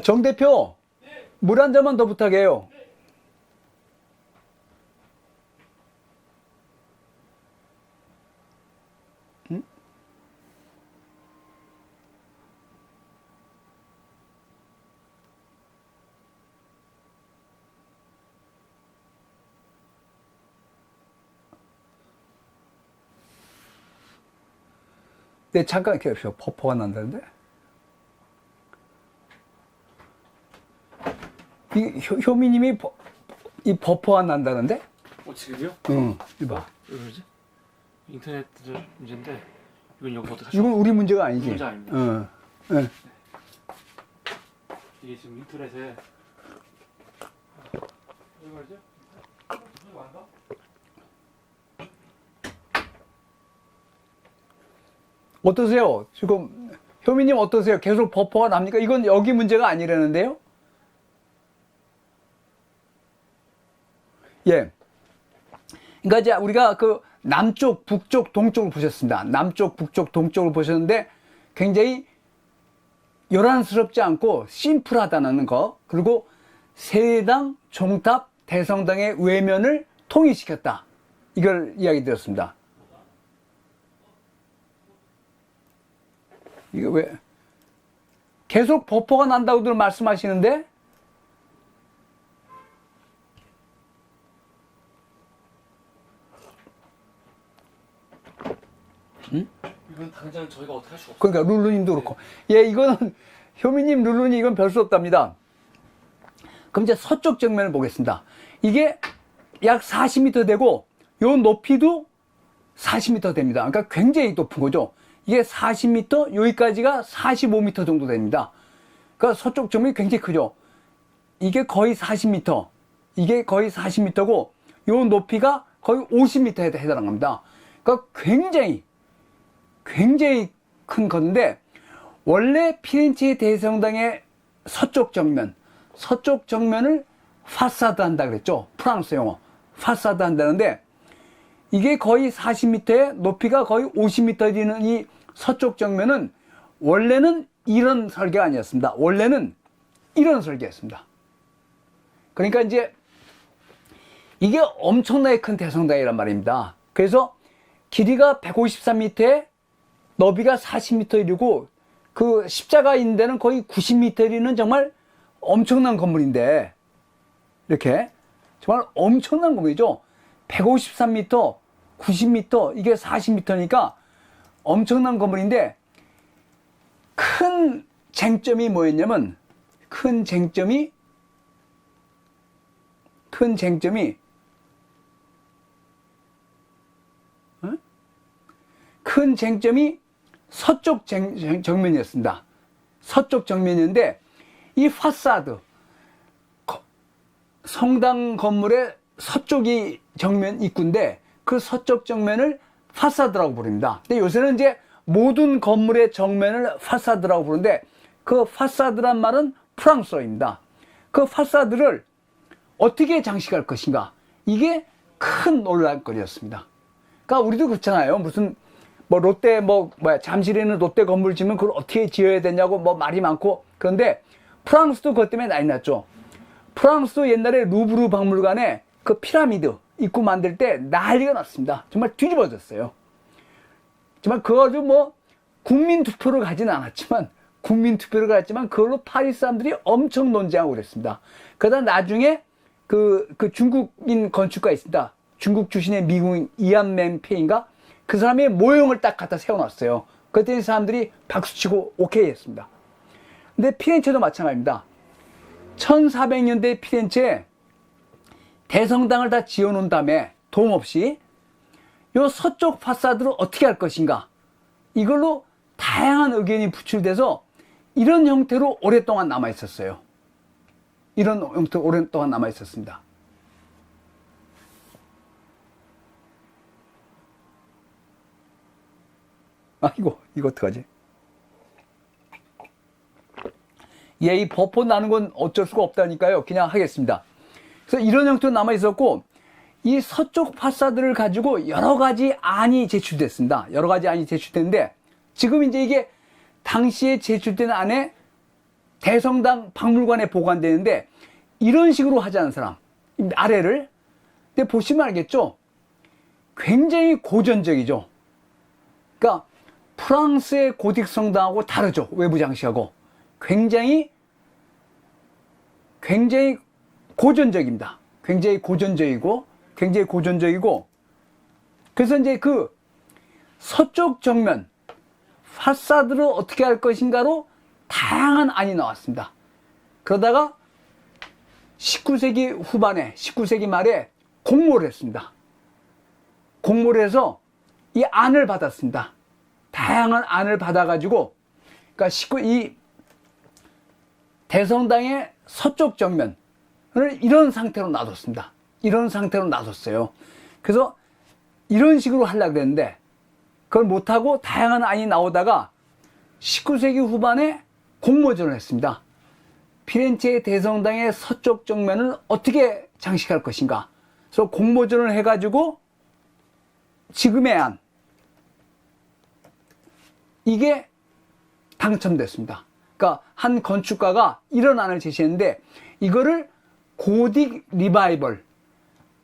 정 대표, 물 한 잔만 더 부탁해요. 응? 네, 잠깐 기다려주세요. 퍼퍼가 난다는데? 효미님이 이 버퍼가 난다는데? 지금요? 응, 이봐. 왜 그러지? 인터넷 문제인데 이건 여기부터 다시. 이건 우리 문제가 아니지. 문제 아닙니다. 응. 응. 이게 지금 인터넷에 왜 그러지? 어떠세요? 지금 효미님 어떠세요? 계속 버퍼가 납니까? 이건 여기 문제가 아니라는데요? 예. 그러니까 이제 우리가 남쪽, 북쪽, 동쪽을 보셨습니다. 남쪽, 북쪽, 동쪽을 보셨는데 굉장히 요란스럽지 않고 심플하다는 거. 그리고 세당, 종탑, 대성당의 외면을 통일시켰다. 이걸 이야기 드렸습니다. 이거 왜 계속 버퍼가 난다고들 말씀하시는데 이건 당장 저희가 어떻게 할 수가 없어요. 그러니까 룰루님도 그렇고. 예, 이거는 효미님, 룰루님 이건 별 수 없답니다. 그럼 이제 서쪽 정면을 보겠습니다. 이게 약 40m 되고 요 높이도 40m 됩니다. 그러니까 굉장히 높은 거죠. 이게 40m, 여기까지가 45m 정도 됩니다. 그러니까 서쪽 정면이 굉장히 크죠. 이게 거의 40m, 이게 거의 40m고 요 높이가 거의 50m에 해당합니다. 그러니까 굉장히 큰 건데, 원래 피렌체 대성당의 서쪽 정면을 파사드 한다 그랬죠. 프랑스 용어 파사드 한다는데, 이게 거의 40m에 높이가 거의 50m 되는 이 서쪽 정면은 원래는 이런 설계가 아니었습니다. 원래는 이런 설계였습니다. 그러니까 이제 이게 엄청나게 큰 대성당이란 말입니다. 그래서 길이가 153m에 너비가 40m이고 그 십자가 있는 데는 거의 90m이는 정말 엄청난 건물인데, 이렇게 정말 엄청난 건물이죠. 153m, 90m, 이게 40m니까 엄청난 건물인데, 큰 쟁점이 뭐였냐면, 큰 쟁점이 서쪽 정면이었습니다. 서쪽 정면이었는데, 이 파사드, 성당 건물의 서쪽이 정면 입구인데, 그 서쪽 정면을 파사드라고 부릅니다. 근데 요새는 이제 모든 건물의 정면을 파사드라고 부르는데, 그 파사드란 말은 프랑스어입니다. 그 파사드를 어떻게 장식할 것인가, 이게 큰 논란거리였습니다. 그러니까 우리도 그렇잖아요. 무슨 롯데 잠실에는 롯데 건물 지으면 그걸 어떻게 지어야 되냐고 말이 많고. 그런데 프랑스도 그것 때문에 난리 났죠. 프랑스도 옛날에 루브르 박물관에 그 피라미드 입구 만들 때 난리가 났습니다. 정말 뒤집어졌어요. 정말 그거 가지고 국민 투표를 가지는 않았지만 그걸로 파리 사람들이 엄청 논쟁하고 그랬습니다. 그러다 나중에 그 중국인 건축가 있습니다. 중국 출신의 미국인 이안맨 페인가, 그 사람의 모형을 딱 갖다 세워놨어요. 그랬더니 사람들이 박수치고 오케이 했습니다. 근데 피렌체도 마찬가지입니다. 1400년대 피렌체에 대성당을 다 지어놓은 다음에 도움 없이 요 서쪽 파사드를 어떻게 할 것인가, 이걸로 다양한 의견이 부출돼서 이런 형태로 오랫동안 남아있었어요. 이런 형태로 오랫동안 남아있었습니다. 이거 어떡하지? 예, 이 버퍼 나는 건 어쩔 수가 없다니까요. 그냥 하겠습니다. 그래서 이런 형태로 남아있었고, 이 서쪽 파사드를 가지고 여러 가지 안이 제출됐습니다. 여러 가지 안이 제출됐는데, 지금 이제 이게 당시에 제출된 안에 대성당 박물관에 보관되는데, 이런 식으로 하자는 사람, 아래를. 근데 보시면 알겠죠? 굉장히 고전적이죠. 그러니까 프랑스의 고딕 성당하고 다르죠. 외부 장식하고. 굉장히 고전적입니다. 굉장히 고전적이고, 그래서 이제 그 서쪽 정면, 파사드를 어떻게 할 것인가로 다양한 안이 나왔습니다. 그러다가 19세기 후반에, 19세기 말에 공모를 했습니다. 공모를 해서 이 안을 받았습니다. 다양한 안을 받아가지고, 그러니까 이 대성당의 서쪽 정면을 이런 상태로 놔뒀습니다. 이런 상태로 놔뒀어요. 그래서 이런 식으로 하려고 했는데, 그걸 못하고 다양한 안이 나오다가 19세기 후반에 공모전을 했습니다. 피렌체 대성당의 서쪽 정면을 어떻게 장식할 것인가. 그래서 공모전을 해가지고 지금의 안, 이게 당첨됐습니다. 그러니까 한 건축가가 이런 안을 제시했는데, 이거를 고딕 리바이벌,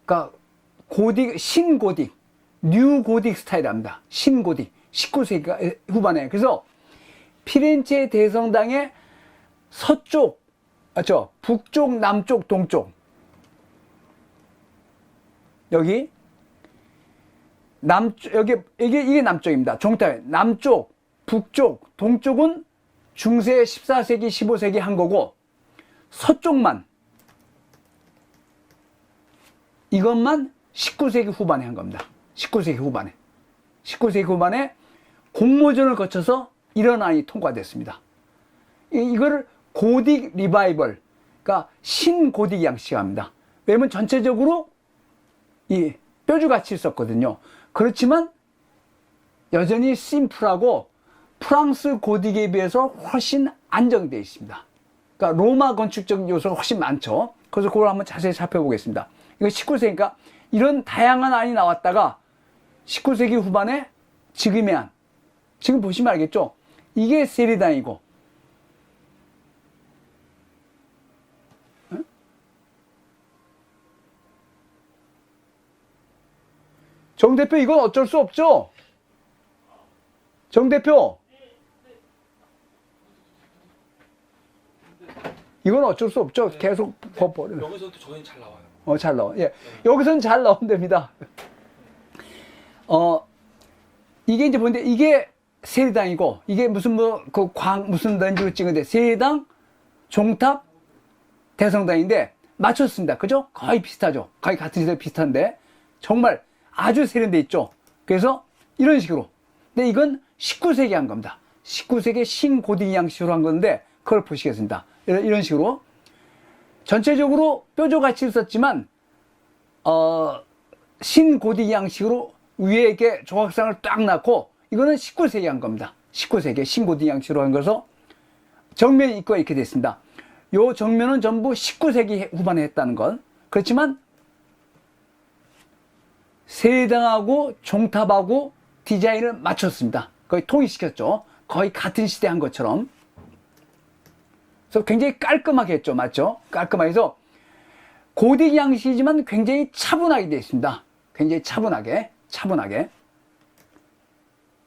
그러니까 신고딕, 뉴 고딕 스타일입니다. 신고딕, 19세기 후반에. 그래서 피렌체 대성당의 서쪽, 맞죠? 북쪽, 남쪽, 동쪽, 여기 남쪽, 이게 남쪽입니다. 종탑. 남쪽, 북쪽, 동쪽은 중세 14세기, 15세기 한 거고, 서쪽만, 이것만 19세기 후반에 한 겁니다. 19세기 후반에. 19세기 후반에 공모전을 거쳐서 이런 안이 통과됐습니다. 이거를 고딕 리바이벌, 그러니까 신고딕 양식합니다. 왜냐면 전체적으로 이 뼈주같이 있었거든요. 그렇지만 여전히 심플하고 프랑스 고딕에 비해서 훨씬 안정되어 있습니다. 그러니까 로마 건축적 요소가 훨씬 많죠. 그래서 그걸 한번 자세히 살펴보겠습니다. 이거 19세기니까 이런 다양한 안이 나왔다가 19세기 후반에 지금의 안. 지금 보시면 알겠죠? 이게 세리단이고, 정 대표, 이건 어쩔 수 없죠? 정 대표, 이건 어쩔 수 없죠? 계속 버려. 여기서부터 저희는 잘 나와요. 잘 나와. 예. 여기서는 잘 나온답니다. 이게 이제 뭔데, 이게 세리당이고, 이게 무슨 무슨 렌즈로 찍은데, 세리당, 종탑, 대성당인데, 맞췄습니다. 그죠? 거의 비슷하죠? 거의 같은 시대 비슷한데, 정말 아주 세련돼 있죠? 그래서 이런 식으로. 근데 이건 19세기 한 겁니다. 19세기 신고딕 양식으로 한 건데, 그걸 보시겠습니다. 이런 식으로. 전체적으로 뼈조같이 있었지만, 신고딕 양식으로 위에 이렇게 조각상을 딱 놨고, 이거는 19세기 한 겁니다. 19세기 신고딕 양식으로 한 거서 정면 입구가 이렇게 됐습니다. 요 정면은 전부 19세기 후반에 했다는 건. 그렇지만 세리당하고 종탑하고 디자인을 맞췄습니다. 거의 통일시켰죠. 거의 같은 시대 한 것처럼. 그래서 굉장히 깔끔하게 했죠. 맞죠? 깔끔하게 해서 고딕 양식이지만 굉장히 차분하게 되어 있습니다. 굉장히 차분하게.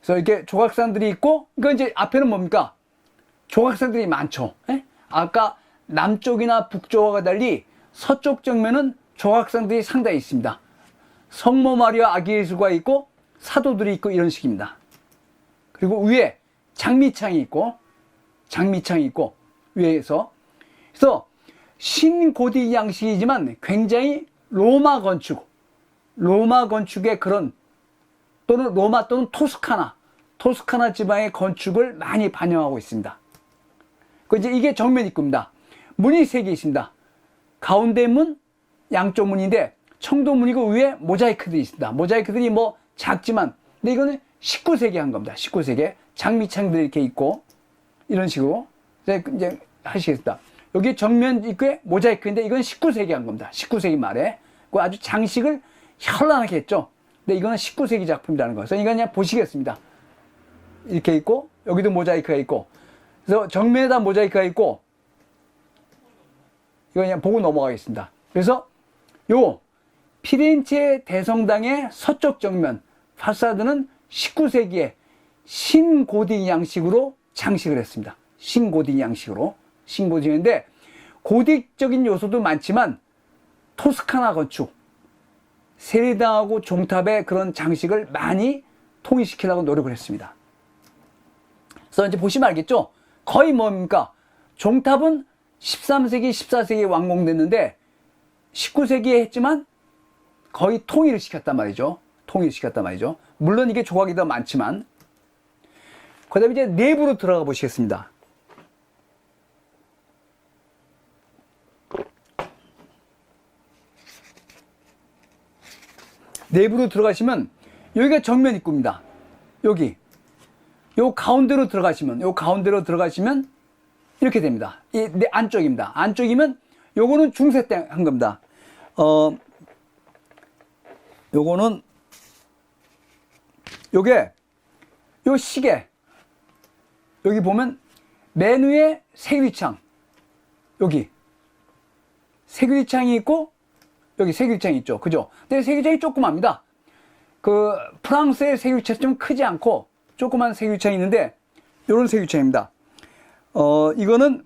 그래서 이렇게 조각상들이 있고, 이거 이제 앞에는 뭡니까? 조각상들이 많죠. 예? 아까 남쪽이나 북쪽과 달리 서쪽 정면은 조각상들이 상당히 있습니다. 성모 마리아 아기 예수가 있고, 사도들이 있고, 이런 식입니다. 그리고 위에 장미창이 있고, 위에서. 그래서 신고딕 양식이지만 굉장히 로마 건축의 그런, 또는 로마 또는 토스카나 지방의 건축을 많이 반영하고 있습니다. 그 이제 이게 정면 입구입니다. 문이 3개 있습니다. 가운데 문, 양쪽 문인데 청동문이고 위에 모자이크들이 있습니다. 모자이크들이 뭐 작지만, 근데 이거는 19세기 한 겁니다. 19세기 장미창들이 이렇게 있고, 이런 식으로 이제 하시겠습니다. 여기 정면 입구에 모자이크인데 이건 19세기 한 겁니다. 19세기 말에. 그 아주 장식을 현란하게 했죠. 근데 이거는 19세기 작품이라는 거. 그래서 이건 그냥 보시겠습니다. 이렇게 있고, 여기도 모자이크가 있고, 그래서 정면에다 모자이크가 있고, 이거 그냥 보고 넘어가겠습니다. 그래서 요 피렌체 대성당의 서쪽 정면 파사드는 19세기에 신고딕 양식으로 장식을 했습니다. 신고딕 양식인데 고딕적인 요소도 많지만 토스카나 건축, 세리당하고 종탑의 그런 장식을 많이 통일시키려고 노력을 했습니다. 그래서 이제 보시면 알겠죠? 거의 뭡니까? 종탑은 13세기, 14세기에 완공됐는데 19세기에 했지만 거의 통일을 시켰단 말이죠. 물론 이게 조각이 더 많지만. 그 다음에 이제 내부로 들어가 보시겠습니다. 내부로 들어가시면 여기가 정면 입구입니다. 여기. 요 가운데로 들어가시면 이렇게 됩니다. 이 안쪽입니다. 안쪽이면 요거는 중세 때 한 겁니다. 요거는 요게 요 시계 여기 보면 맨 위에 세유리창 여기 세유리창이 있고 여기 세유리창이 있죠. 그죠? 근데 세유리창이 조그맣니다. 그 프랑스의 세유리창이 좀 크지 않고 조그만 세유리창이 있는데 요런 세유리창입니다. 이거는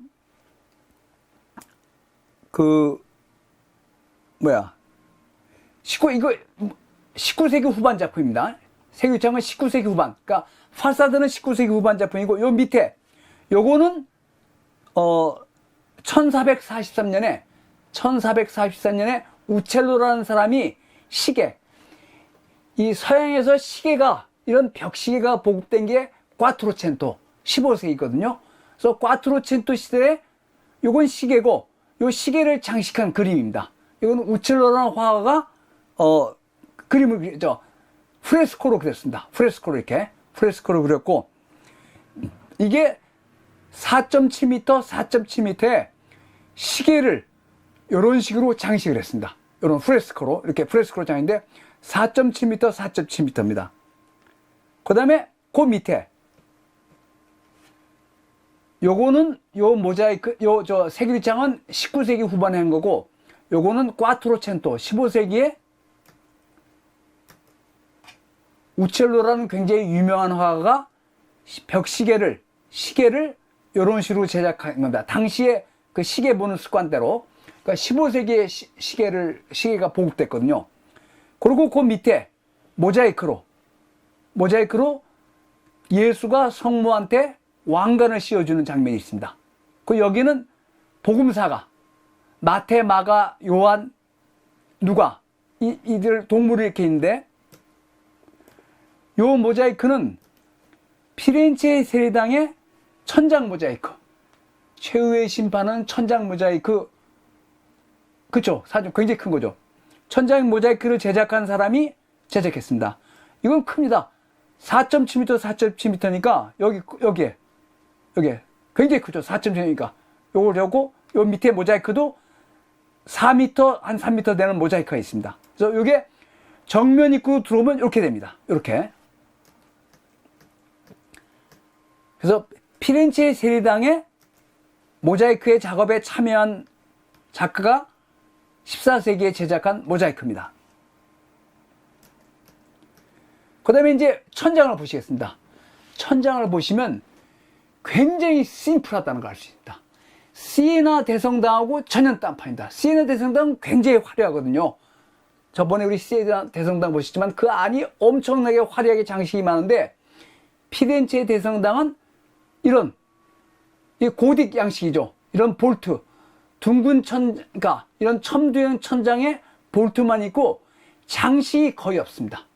19세기 후반 작품입니다. 세계유창은 19세기 후반. 그러니까 파사드는 19세기 후반 작품이고 요 밑에 요거는 1443년에 우첼로라는 사람이 시계, 이 서양에서 시계가 이런 벽시계가 보급된 게 꽈트로첸토 15세기거든요. 그래서 꽈트로첸토 시대에 요건 시계고 요 시계를 장식한 그림입니다. 이건 우첼로라는 화가가 그림을 그렸죠. 프레스코로 그렸습니다. 프레스코로 그렸고 이게 4.7m, 4.7m의 시계를 이런 식으로 장식을 했습니다. 이런 프레스코로 이렇게 프레스코로 장인데 4.7m, 4.7m입니다. 그 다음에 그 밑에 요거는 요 모자이크 저 세계유창은 19세기 후반에 한 거고 요거는 꽈트로첸토 15세기에 우첼로라는 굉장히 유명한 화가가 시계를 이런 식으로 제작한 겁니다. 당시에 그 시계 보는 습관대로. 그러니까 15세기에 시계가 보급됐거든요. 그리고 그 밑에 모자이크로 예수가 성모한테 왕관을 씌워주는 장면이 있습니다. 그 여기는 복음사가 마태, 마가, 요한, 누가 이들 동물이 이렇게 있는데 요 모자이크는 피렌체 세례당의 천장 모자이크. 최후의 심판은 천장 모자이크. 그쵸? 사진 굉장히 큰 거죠. 천장 모자이크를 제작한 사람이 제작했습니다. 이건 큽니다. 4.7m, 4.7m니까 여기에 굉장히 크죠. 4.7m니까 요걸 하고 요 밑에 모자이크도 4m, 한 3m 되는 모자이크가 있습니다. 그래서 요게 정면 입구로 들어오면 이렇게 됩니다. 이렇게. 그래서 피렌체 세례당의 모자이크의 작업에 참여한 작가가 14세기에 제작한 모자이크입니다. 그 다음에 이제 천장을 보시겠습니다. 천장을 보시면 굉장히 심플하다는 걸 알 수 있다. 시에나 대성당하고 전혀 딴판이다. 시에나 대성당은 굉장히 화려하거든요. 저번에 우리 시에나 대성당 보셨지만 그 안이 엄청나게 화려하게 장식이 많은데 피렌체 대성당은 이런 이 고딕 양식이죠. 이런 볼트, 둥근 그러니까 이런 첨두형 천장에 볼트만 있고 장식이 거의 없습니다.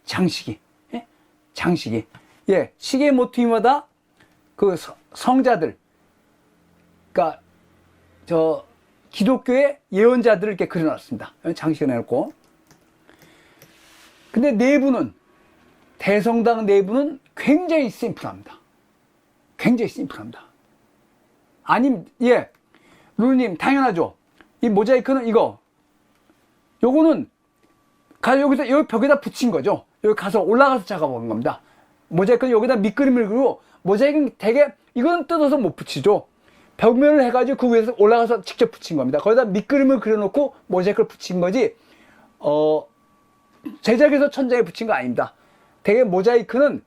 장식이. 예, 시계 모티브마다 그 성자들, 그러니까 저 기독교의 예언자들을 이렇게 그려놨습니다. 장식을 해놓고. 근데 내부는 대성당 내부는 굉장히 심플합니다. 아님, 예, 루루님 당연하죠. 이 모자이크는 요거는 여기서 여기 벽에다 붙인 거죠. 여기 가서 올라가서 작업한 겁니다. 모자이크는 여기다 밑그림을 그리고 모자이크는 되게 이거는 뜯어서 못 붙이죠. 벽면을 해가지고 그 위에서 올라가서 직접 붙인 겁니다. 거기다 밑그림을 그려놓고 모자이크를 붙인 거지 제작해서 천장에 붙인 거 아닙니다. 되게 모자이크는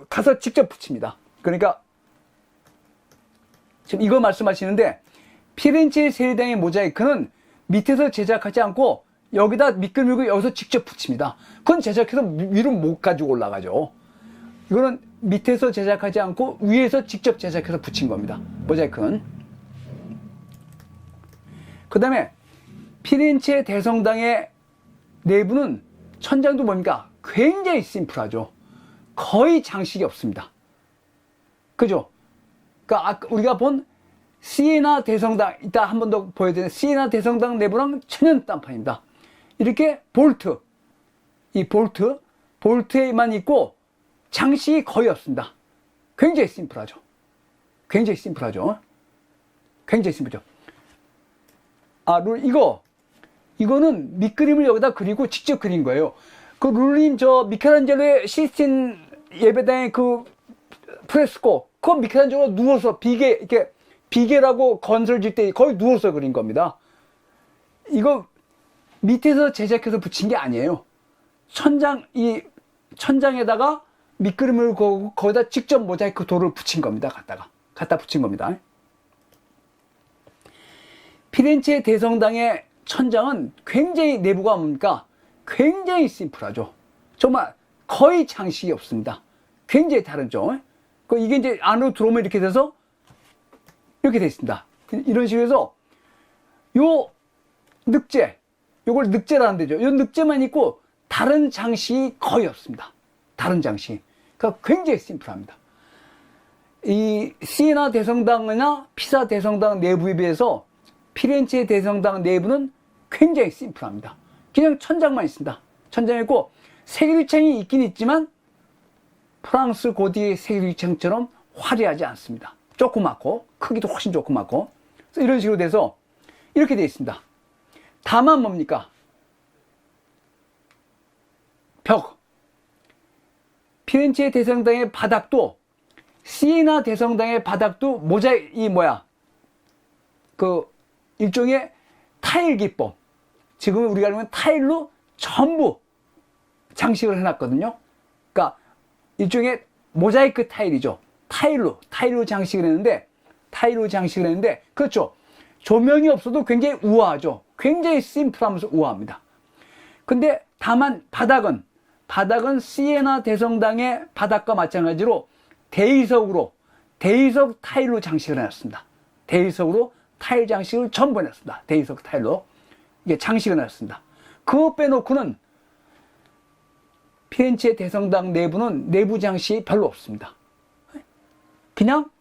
가서 직접 붙입니다. 그러니까 지금 이거 말씀하시는데 피렌체 세례당의 모자이크는 밑에서 제작하지 않고 여기다 밑그림을 여기서 직접 붙입니다. 그건 제작해서 위로 못 가지고 올라가죠. 이거는 밑에서 제작하지 않고 위에서 직접 제작해서 붙인 겁니다. 모자이크는. 그 다음에 피렌체 대성당의 내부는 천장도 뭡니까? 굉장히 심플하죠. 거의 장식이 없습니다. 그죠? 그러니까 우리가 본 시에나 대성당, 이따 한 번 더 보여드리는 시에나 대성당 내부랑 천연 딴판입니다. 이렇게 볼트에만 있고 장식이 거의 없습니다. 굉장히 심플하죠. 이거는 밑그림을 여기다 그리고 직접 그린 거예요. 그 룰님 미켈란젤로의 시스틴 예배당의 그 프레스코, 그건 미켈란젤로가 누워서 비계라고 건설 질 때 거의 누워서 그린 겁니다. 이거 밑에서 제작해서 붙인 게 아니에요. 천장에다가 밑그림을 거기다 직접 모자이크 돌을 붙인 겁니다. 갖다 붙인 겁니다. 피렌체 대성당의 천장은 굉장히 내부가 뭡니까? 굉장히 심플하죠. 정말 거의 장식이 없습니다. 굉장히 다르죠. 이게 이제 안으로 들어오면 이렇게 돼서 이렇게 돼 있습니다. 이런 식으로 해서 요 늑제, 요걸 늑제라는 데죠. 요 늑제만 있고 다른 장식이 거의 없습니다. 다른 장식. 그러니까 굉장히 심플합니다. 이 시에나 대성당이나 피사 대성당 내부에 비해서 피렌체 대성당 내부는 굉장히 심플합니다. 그냥 천장만 있습니다. 천장이 있고 세계유리창이 있긴 있지만 프랑스 고딕의 세계유리창처럼 화려하지 않습니다. 조그맣고 크기도 훨씬 조그맣고 이런 식으로 돼서 이렇게 되어 있습니다. 다만 뭡니까? 벽. 피렌체 대성당의 바닥도 시에나 대성당의 바닥도 일종의 타일 기법. 지금 우리가 알고 있는 타일로 전부 장식을 해놨거든요. 그러니까 일종의 모자이크 타일이죠. 타일로 장식을 했는데, 그렇죠. 조명이 없어도 굉장히 우아하죠. 굉장히 심플하면서 우아합니다. 근데 다만 바닥은 시에나 대성당의 바닥과 마찬가지로 대리석 타일로 장식을 해놨습니다. 대리석으로 타일 장식을 전부 해놨습니다. 대리석 타일로 이게 장식을 해놨습니다. 그거 빼놓고는 피렌체 대성당 내부는 내부 장식이 별로 없습니다. 그냥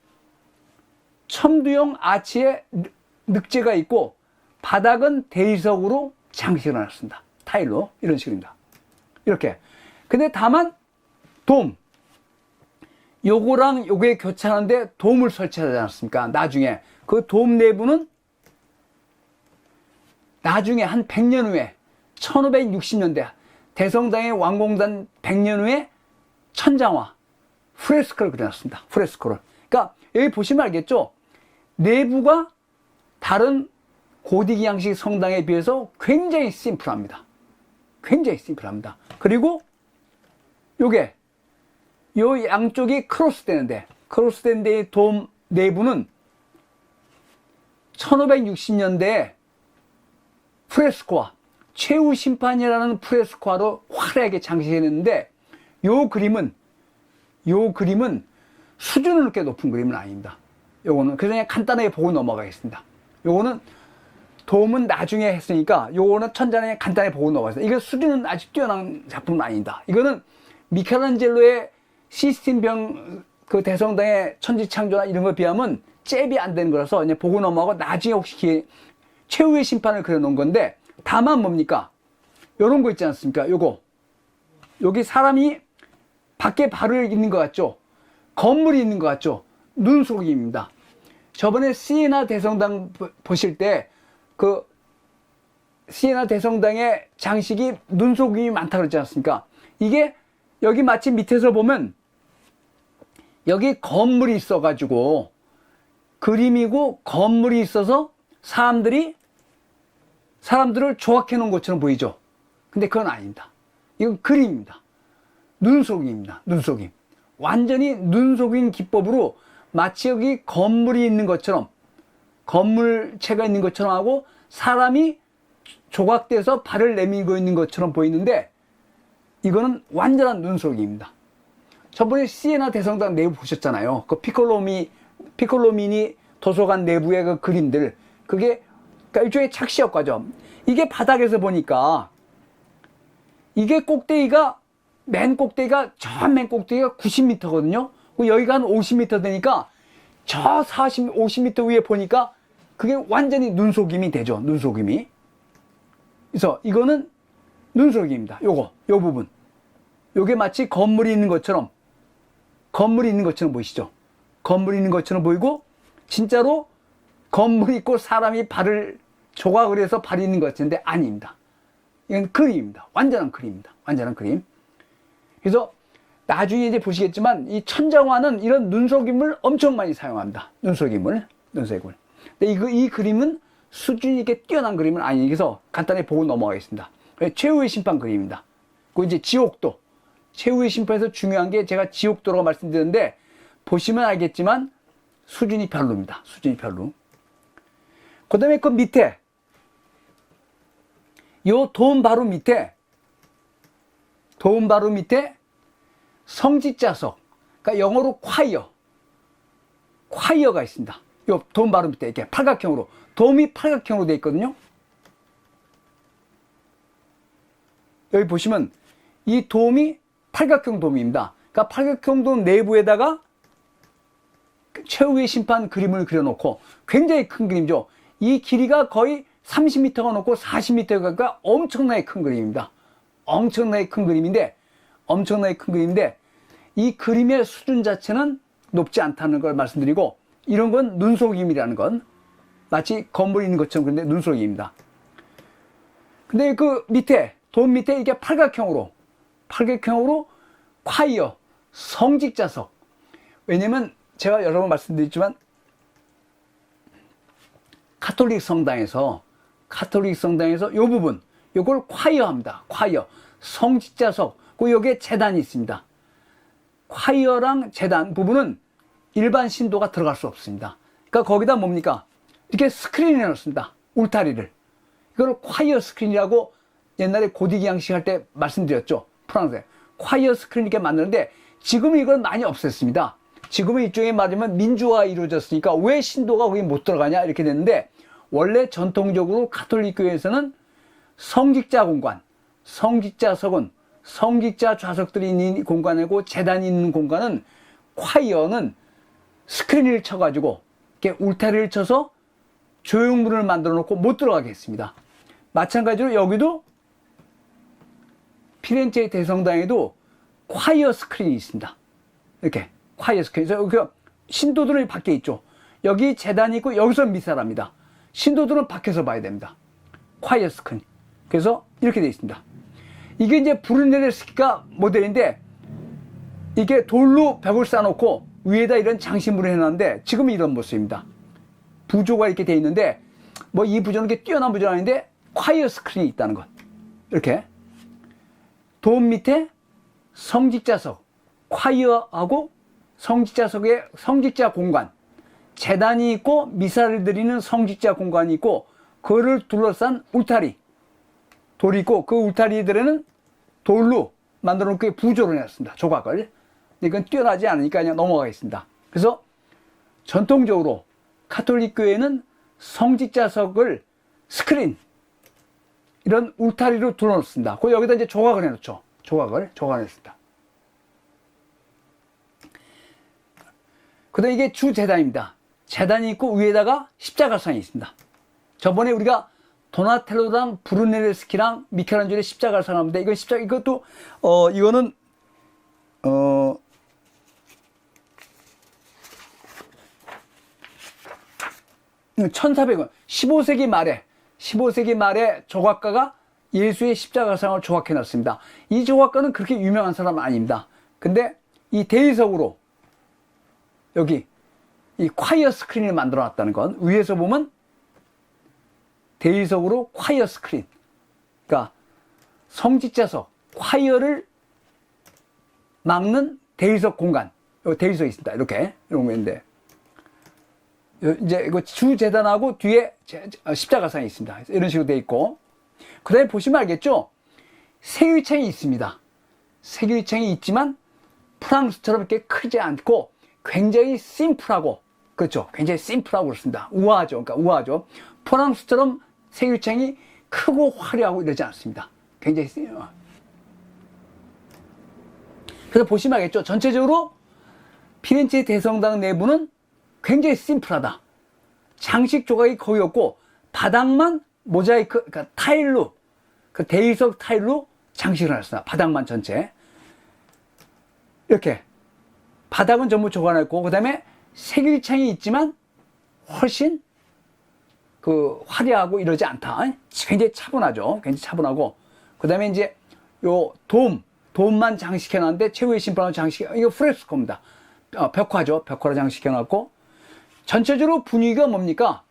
첨두형 아치에 늑제가 있고 바닥은 대리석으로 장식을 해놨습니다. 타일로 이런 식입니다. 이렇게. 근데 다만 요거랑 요게 교차하는데 돔을 설치하지 않았습니까? 나중에 그 돔 내부는 나중에 한 100년 후에 1560년대 대성당의 완공된 100년 후에 천장화 프레스코를 그려놨습니다. 프레스코를. 그러니까 여기 보시면 알겠죠? 내부가 다른 고딕 양식 성당에 비해서 굉장히 심플합니다. 그리고 요게 요 양쪽이 크로스되는 데의 돔 내부는 1560년대에 프레스코화, 최후 심판이라는 프레스코화로 화려하게 장식했는데 요 그림은 수준은 그렇게 높은 그림은 아닙니다. 요거는 그냥 간단하게 보고 넘어가겠습니다. 요거는 돔은 나중에 했으니까 요거는 천장에 간단히 보고 넘어가겠습니다. 이거 수준은 아주 뛰어난 작품은 아니다. 이거는 미켈란젤로의 시스틴병 그 대성당의 천지창조나 이런 거에 비하면 잽이 안 되는 거라서 그냥 보고 넘어가고 나중에 혹시 최후의 심판을 그려놓은 건데 다만 뭡니까? 요런 거 있지 않습니까? 여기 사람이 밖에 발을 있는 것 같죠? 건물이 있는 것 같죠? 눈속임입니다. 저번에 시에나 대성당 보실 때 그 시에나 대성당의 장식이 눈속임이 많다 그랬지 않습니까? 이게 여기 마치 밑에서 보면 여기 건물이 있어가지고 그림이고 건물이 있어서 사람들을 조각해 놓은 것처럼 보이죠? 근데 그건 아닙니다. 이건 그림입니다. 눈속임입니다. 눈속임. 완전히 눈속임 기법으로 마치 여기 건물이 있는 것처럼 건물체가 있는 것처럼 하고 사람이 조각돼서 발을 내밀고 있는 것처럼 보이는데 이거는 완전한 눈속임입니다. 저번에 시에나 대성당 내부 보셨잖아요. 그 피콜로미니 도서관 내부의 그 그림들. 그게 그러니까 일종의 착시 효과죠. 이게 바닥에서 보니까 이게 맨 꼭대기가 90m거든요. 여기가 한 50m 되니까 저 50m 위에 보니까 그게 완전히 눈속임이 되죠. 눈속임이. 그래서 이거는 눈속임입니다. 요 부분. 요게 마치 건물이 있는 것처럼 보이시죠? 건물이 있는 것처럼 보이고 진짜로 건물이 있고 사람이 발을 조각을 해서 발이 있는 것 같은데 아닙니다. 이건 그림입니다. 완전한 그림. 그래서 나중에 이제 보시겠지만 이 천장화는 이런 눈속임을 엄청 많이 사용합니다. 눈속임을. 근데 이 그림은 수준이 있게 뛰어난 그림은 아니니 그래서 간단히 보고 넘어가겠습니다. 최후의 심판 그림입니다. 그리고 이제 지옥도. 최후의 심판에서 중요한 게 제가 지옥도라고 말씀드렸는데 보시면 알겠지만 수준이 별로입니다. 그 다음에 그 밑에 요 돔 바로 밑에 돔 바로 밑에 성직자석, 그러니까 영어로 콰이어가 있습니다. 요 돔 바로 밑에 이렇게 팔각형으로, 돔이 팔각형으로 되어 있거든요. 여기 보시면 이 돔이 팔각형 돔입니다. 그러니까 팔각형 돔 내부에다가 최후의 심판 그림을 그려놓고, 굉장히 큰 그림이죠. 이 길이가 거의 30m가 넘고 40m가 엄청나게 큰 그림입니다. 엄청나게 큰 그림인데 이 그림의 수준 자체는 높지 않다는 걸 말씀드리고, 이런 건 눈속임이라는 건 마치 건물이 있는 것처럼, 그런데 눈속임입니다. 근데 그 밑에, 돔 밑에 이게 팔각형으로 콰이어, 성직자석. 왜냐면 제가 여러 번 말씀드렸지만 카톨릭 성당에서 요 부분, 요걸 콰이어 합니다. 콰이어, 성직자석. 그 여기에 제단이 있습니다. 콰이어랑 제단 부분은 일반 신도가 들어갈 수 없습니다. 그러니까 거기다 뭡니까? 이렇게 스크린을 넣습니다. 울타리를. 이걸 콰이어 스크린이라고 옛날에 고딕 양식 할 때 말씀드렸죠. 프랑스에. 콰이어 스크린 이렇게 만드는데 지금은 이걸 많이 없앴습니다. 지금은 일종의 말하면 민주화가 이루어졌으니까 왜 신도가 거기 못 들어가냐 이렇게 됐는데, 원래 전통적으로 가톨릭 교회에서는 성직자 공간, 성직자석은 성직자 좌석들이 있는 공간이고 제단이 있는 공간은 콰이어는 스크린을 쳐가지고 이렇게 울타리를 쳐서 조형물을 만들어 놓고 못 들어가게 했습니다. 마찬가지로 여기도 피렌체 대성당에도 콰이어 스크린이 있습니다. 이렇게 콰이어 스크린. 그래서 신도들은 밖에 있죠. 여기 제단이 있고 여기서 미사랍니다. 신도들은 밖에서 봐야 됩니다. 콰이어 스크린. 그래서 이렇게 되어 있습니다. 이게 이제 브루넬레스키가 모델인데, 이게 돌로 벽을 쌓아놓고 위에다 이런 장신물을 해놨는데 지금은 이런 모습입니다. 부조가 이렇게 되어 있는데, 뭐 이 부조는 이렇게 뛰어난 부조는 아닌데 콰이어 스크린이 있다는 것. 이렇게 돔 밑에 성직자석, 콰이어하고 성직자석의 성직자 공간, 제단이 있고 미사를 드리는 성직자 공간이 있고, 그를 둘러싼 울타리, 돌이 있고, 그 울타리들에는 돌로 만들어 놓고 부조를 해놨습니다. 조각을. 이건 뛰어나지 않으니까 그냥 넘어가겠습니다. 그래서 전통적으로 가톨릭 교회는 성직자석을 스크린, 이런 울타리로 둘러놓습니다. 그 여기다 이제 조각을 해놓죠. 조각을 해놨습니다. 그 다음에 이게 주제단입니다. 제단이 있고 위에다가 십자가상이 있습니다. 저번에 우리가 도나텔로랑 브루넬레스키랑 미켈란젤로의 십자가를 사용하는데, 이건 이것도 이거는 1400원, 15세기 말에 조각가가 예수의 십자가상을 조각해 놨습니다. 이 조각가는 그렇게 유명한 사람은 아닙니다. 근데 이 대리석으로 여기 이 콰이어 스크린을 만들어 놨다는 건, 위에서 보면 대리석으로 콰이어 스크린, 그러니까 성직자석, 콰이어를 막는 대리석 공간, 여기 대리석이 있습니다. 이렇게 이런 거인데, 이제 이거 주재단하고 뒤에 십자가상이 있습니다. 이런 식으로 되어 있고, 그 다음에 보시면 알겠죠? 세유창이 있습니다. 세유창이 있지만 프랑스처럼 이렇게 크지 않고 굉장히 심플하고, 그렇죠? 굉장히 심플하고 그렇습니다. 우아하죠. 그러니까 우아하죠. 프랑스처럼 세유창이 크고 화려하고 이러지 않습니다. 굉장히 그래서 보시면 알겠죠? 전체적으로 피렌체 대성당 내부는 굉장히 심플하다. 장식 조각이 거의 없고, 바닥만 모자이크, 그러니까 타일로, 그 대리석 타일로 장식을 해놨습니다. 바닥만 전체. 이렇게. 바닥은 전부 조각했고, 그 다음에 색일창이 있지만 훨씬 화려하고 이러지 않다. 굉장히 차분하죠. 굉장히 차분하고. 그 다음에 이제 요 돔만 장식해놨는데, 최후의 심판으로 이거 프레스코입니다. 벽화죠. 벽화로 장식해놨고, 전체적으로 분위기가 뭡니까?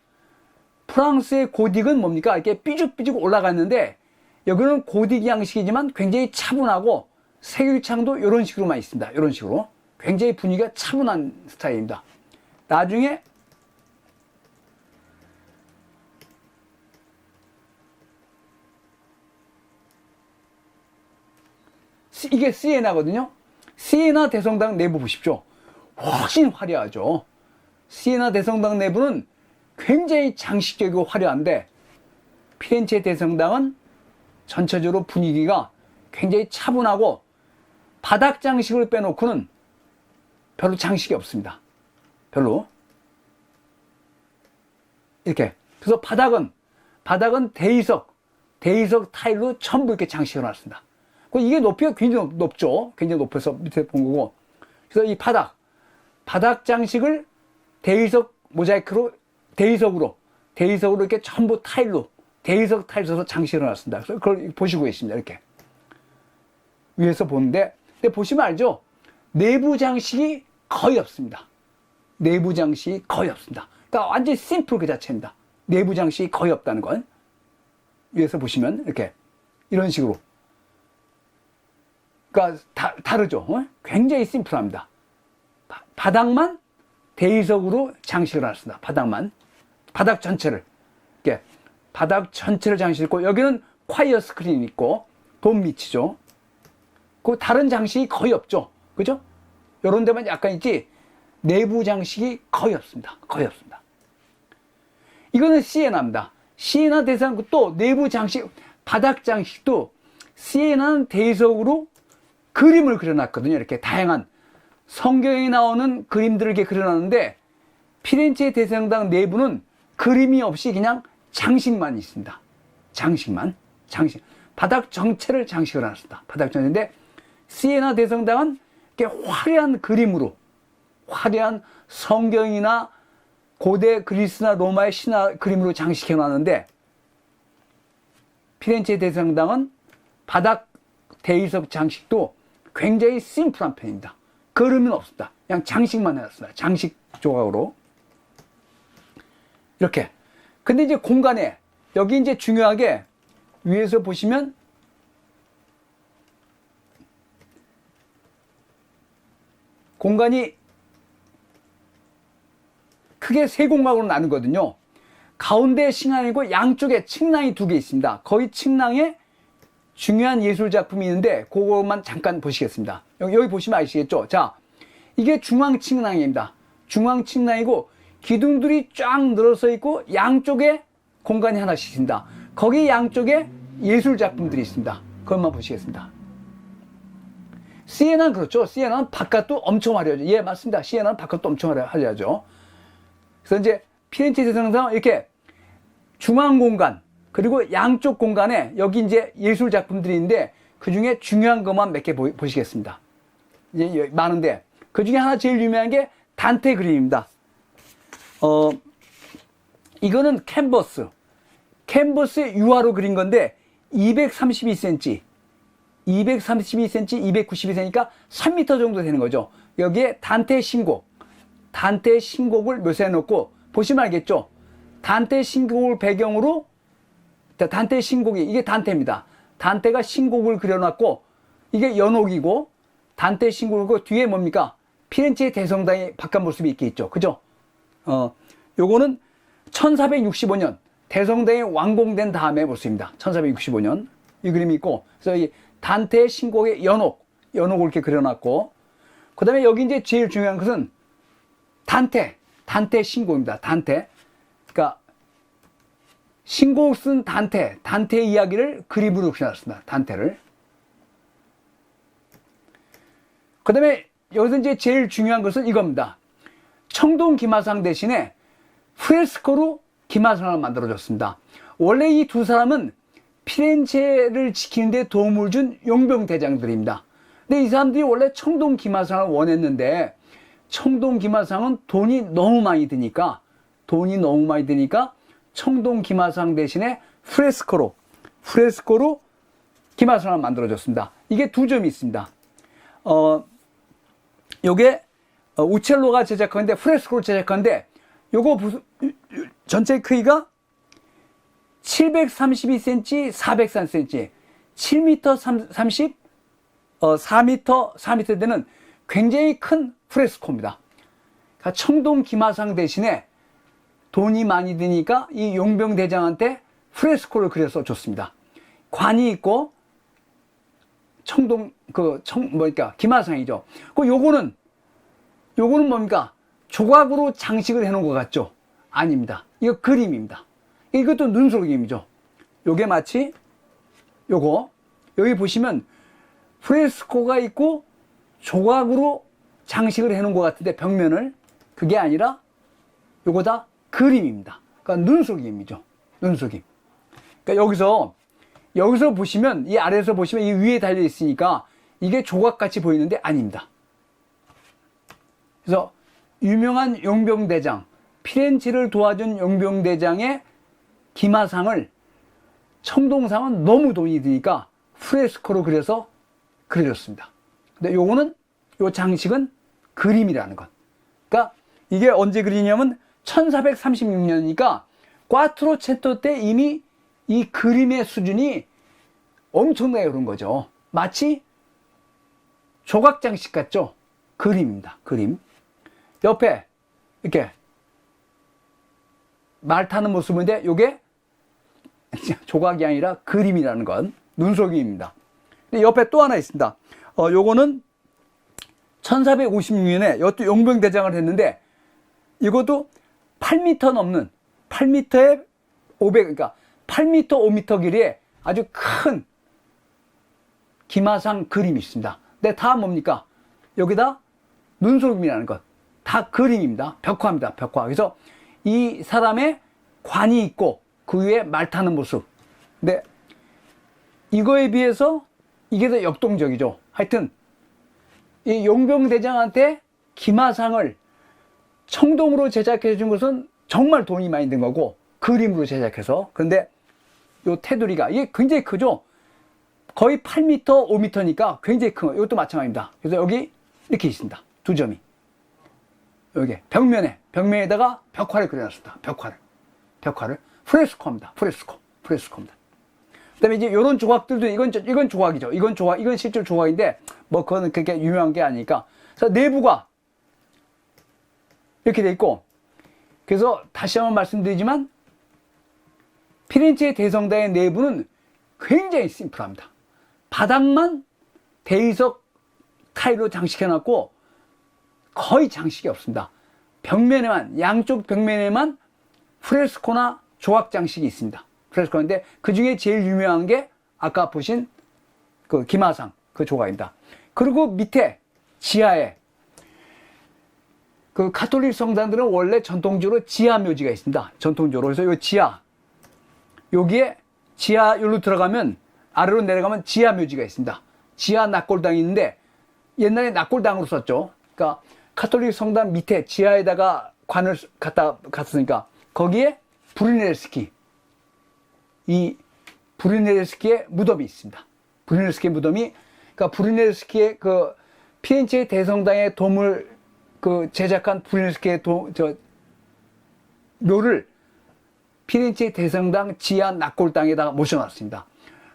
프랑스의 고딕은 뭡니까? 이렇게 삐죽삐죽 올라갔는데, 여기는 고딕 양식이지만 굉장히 차분하고, 색일창도 이런 식으로만 있습니다. 이런 식으로. 굉장히 분위기가 차분한 스타일입니다. 나중에 이게 시에나거든요. 시에나 대성당 내부 보십시오. 훨씬 화려하죠. 시에나 대성당 내부는 굉장히 장식적이고 화려한데 피렌체 대성당은 전체적으로 분위기가 굉장히 차분하고 바닥 장식을 빼놓고는 별로 장식이 없습니다. 별로. 이렇게. 그래서 바닥은 대리석 타일로 전부 이렇게 장식을 해놨습니다. 이게 높이가 굉장히 높죠. 굉장히 높아서 밑에 본 거고. 그래서 이 바닥 장식을 대리석 모자이크로, 대리석으로 이렇게 전부 대리석 타일로 써서 장식을 해놨습니다. 그래서 그걸 보시고 계십니다. 이렇게. 위에서 보는데, 근데 보시면 알죠? 내부 장식이 거의 없습니다. 내부 장식이 거의 없습니다. 그러니까 완전히 심플 그 자체입니다. 내부 장식이 거의 없다는 건. 위에서 보시면 이렇게 이런 식으로. 그러니까 다르죠. 굉장히 심플합니다. 바닥만 대리석으로 장식을 해놨습니다. 바닥 전체를. 이렇게 바닥 전체를 장식했고, 여기는 콰이어 스크린이 있고, 돔 밑이죠. 그 다른 장식이 거의 없죠. 그죠? 요런 데만 약간 있지, 내부 장식이 거의 없습니다. 거의 없습니다. 이거는 시에나입니다. 시에나 대상, 또 내부 장식, 바닥 장식도 시에나는 대리석으로 그림을 그려놨거든요. 이렇게 다양한 성경에 나오는 그림들을 이렇게 그려놨는데, 피렌체 대성당 내부는 그림이 없이 그냥 장식만 있습니다. 장식. 바닥 전체를 장식을 해놨습니다. 바닥 전체인데, 시에나 대성당은 이렇게 화려한 그림으로, 화려한 성경이나 고대 그리스나 로마의 신화 그림으로 장식해 놨는데, 피렌체 대성당은 바닥 대리석 장식도 굉장히 심플한 편입니다. 그림은 없습니다. 그냥 장식만 해놨습니다. 장식 조각으로. 이렇게. 근데 이제 공간에, 여기 이제 중요하게 위에서 보시면 공간이 크게 세 공간으로 나누거든요. 가운데 싱하이고 양쪽에 층랑이 두 개 있습니다. 거기 층랑에 중요한 예술 작품이 있는데 그것만 잠깐 보시겠습니다. 여기 보시면 아시겠죠? 자, 이게 중앙 층랑입니다. 중앙 층랑이고 기둥들이 쫙 늘어서 있고 양쪽에 공간이 하나씩 있습니다. 거기 양쪽에 예술 작품들이 있습니다. 그것만 보시겠습니다. 시에나는 그렇죠. 시에나는 바깥도 엄청 화려하죠. 예, 맞습니다. 시에나는 바깥도 엄청 화려하죠. 그래서 이제 피렌체 대성당은 이렇게 중앙 공간, 그리고 양쪽 공간에 여기 이제 예술 작품들이 있는데 그 중에 중요한 것만 몇 개 보시겠습니다. 이제 많은데 그 중에 하나 제일 유명한 게 단테 그림입니다. 이거는 캔버스에 유화로 그린 건데 232cm, 292cm니까 3m 정도 되는 거죠. 여기에 단테의 신곡을 묘사해 놓고 보시면 알겠죠? 단테의 신곡을 배경으로, 단테의 신곡이, 이게 단테입니다. 단테가 신곡을 그려놨고, 이게 연옥이고, 단테의 신곡이고, 뒤에 뭡니까? 피렌체 대성당의 바깥 모습이 이렇게 있죠. 그죠? 요거는 1465년, 대성당이 완공된 다음의 모습입니다. 1465년. 이 그림이 있고, 그래서 이 단테의 신곡의 연옥을 이렇게 그려놨고, 그 다음에 여기 이제 제일 중요한 것은 단테 신곡입니다. 단테. 그러니까 신곡 쓴 단테의 이야기를 그림으로 그려놨습니다. 단테를. 그 다음에 여기서 이제 제일 중요한 것은 이겁니다. 청동 기마상 대신에 프레스코로 기마상을 만들어줬습니다. 원래 이 두 사람은 피렌체를 지키는데 도움을 준 용병 대장들입니다. 근데 이 사람들이 원래 청동 기마상을 원했는데 청동 기마상은 돈이 너무 많이 드니까 청동 기마상 대신에 프레스코로 기마상을 만들어줬습니다. 이게 두 점이 있습니다. 요게 우첼로가 제작하는데 프레스코로 제작하는데 요거 전체 크기가 732cm, 403cm, 7m 30, 4m 되는 굉장히 큰 프레스코입니다. 그러니까 청동 기마상 대신에 돈이 많이 드니까 이 용병 대장한테 프레스코를 그려서 줬습니다. 관이 있고 뭐니까 기마상이죠. 요거는 뭡니까? 조각으로 장식을 해놓은 것 같죠? 아닙니다. 이거 그림입니다. 이것도 눈속임이죠. 요게 마치 여기 보시면 프레스코가 있고 조각으로 장식을 해놓은 것 같은데 벽면을, 그게 아니라 요거 다 그림입니다. 그러니까 눈속임이죠. 눈속임. 그러니까 여기서 보시면, 이 아래에서 보시면 이 위에 달려 있으니까 이게 조각같이 보이는데 아닙니다. 그래서 유명한 용병대장, 피렌체를 도와준 용병대장의 기마상을 청동상은 너무 돈이 드니까 프레스코로 그려줬습니다. 근데 요거는, 요 장식은 그림이라는 것. 그러니까 이게 언제 그리냐면 1436년이니까 꽈트로체토 때 이미 이 그림의 수준이 엄청나게 오른 거죠. 마치 조각 장식 같죠? 그림입니다. 그림. 옆에 이렇게 말 타는 모습인데 요게 조각이 아니라 그림이라는 건 눈속임입니다. 옆에 또 하나 있습니다. 요거는 1456년에 이것도 용병대장을 했는데 이것도 8m 넘는 8m에 500, 그러니까 8m, 5m 길이의 아주 큰 기마상 그림이 있습니다. 근데 다 뭡니까? 여기다 눈속임이라는 것. 다 그림입니다. 벽화입니다. 벽화. 그래서 이 사람의 관이 있고 그 위에 말 타는 모습. 근데 이거에 비해서 이게 더 역동적이죠. 하여튼 이 용병대장한테 기마상을 청동으로 제작해 준 것은 정말 돈이 많이 든 거고, 그림으로 제작해서. 그런데 요 테두리가 이게 굉장히 크죠. 거의 8m, 5m니까 굉장히 큰 거. 이것도 마찬가지입니다. 그래서 여기 이렇게 있습니다. 두 점이. 여기 벽면에다가 벽화를 그려놨습니다. 벽화를 프레스코입니다. 프레스코입니다. 그다음에 이제 이런 조각들도 이건 조각이죠. 이건 실제로 조각인데 뭐 그거는 그렇게 유명한 게 아니니까. 그래서 내부가 이렇게 돼 있고, 그래서 다시 한번 말씀드리지만 피렌체 대성당의 내부는 굉장히 심플합니다. 바닥만 대리석 타일로 장식해놨고 거의 장식이 없습니다. 벽면에만, 양쪽 벽면에만 프레스코나 조각 장식이 있습니다. 프레스코인데 그 중에 제일 유명한 게 아까 보신 그 기마상 그 조각입니다. 그리고 밑에 지하에 그 가톨릭 성당들은 원래 전통적으로 지하 묘지가 있습니다. 전통적으로. 그래서 요 지하, 여기에 지하 여기로 들어가면 아래로 내려가면 지하 묘지가 있습니다. 지하 낙골당이 있는데 옛날에 낙골당으로 썼죠. 그러니까 가톨릭 성당 밑에 지하에다가 관을 갔으니까 거기에 브루넬스키, 이 브루넬스키의 무덤이 있습니다. 브루넬스키의 무덤이, 그러니까 브루넬스키의 그 피렌체 대성당의 돔을 제작한 브루넬스키의 묘를 피렌체 대성당 지하 낙골당에다가 모셔놨습니다.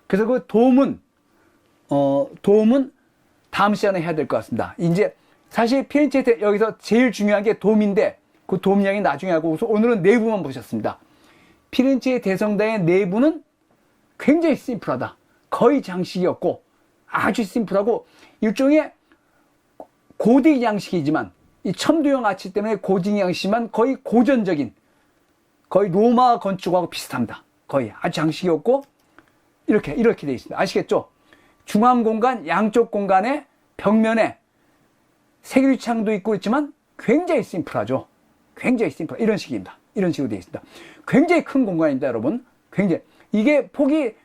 그래서 그 돔은 다음 시간에 해야 될 것 같습니다. 이제 사실 피렌체 여기서 제일 중요한 게 돔인데 그 돔 이야기 나중에 하고 오늘은 내부만 보셨습니다. 피렌체 대성당의 내부는 굉장히 심플하다. 거의 장식이 없고 아주 심플하고 일종의 고딕 양식이지만 이 첨두형 아치 때문에 고딕 양식이지만 거의 고전적인, 거의 로마 건축하고 비슷합니다. 거의 아주 장식이 없고 이렇게 돼 있습니다. 아시겠죠? 중앙 공간, 양쪽 공간에 벽면에 세규창도 있고 있지만 굉장히 심플하죠. 굉장히 심플. 이런 식입니다. 이런 식으로 되어 있습니다. 굉장히 큰 공간입니다, 여러분. 굉장히. 이게 폭이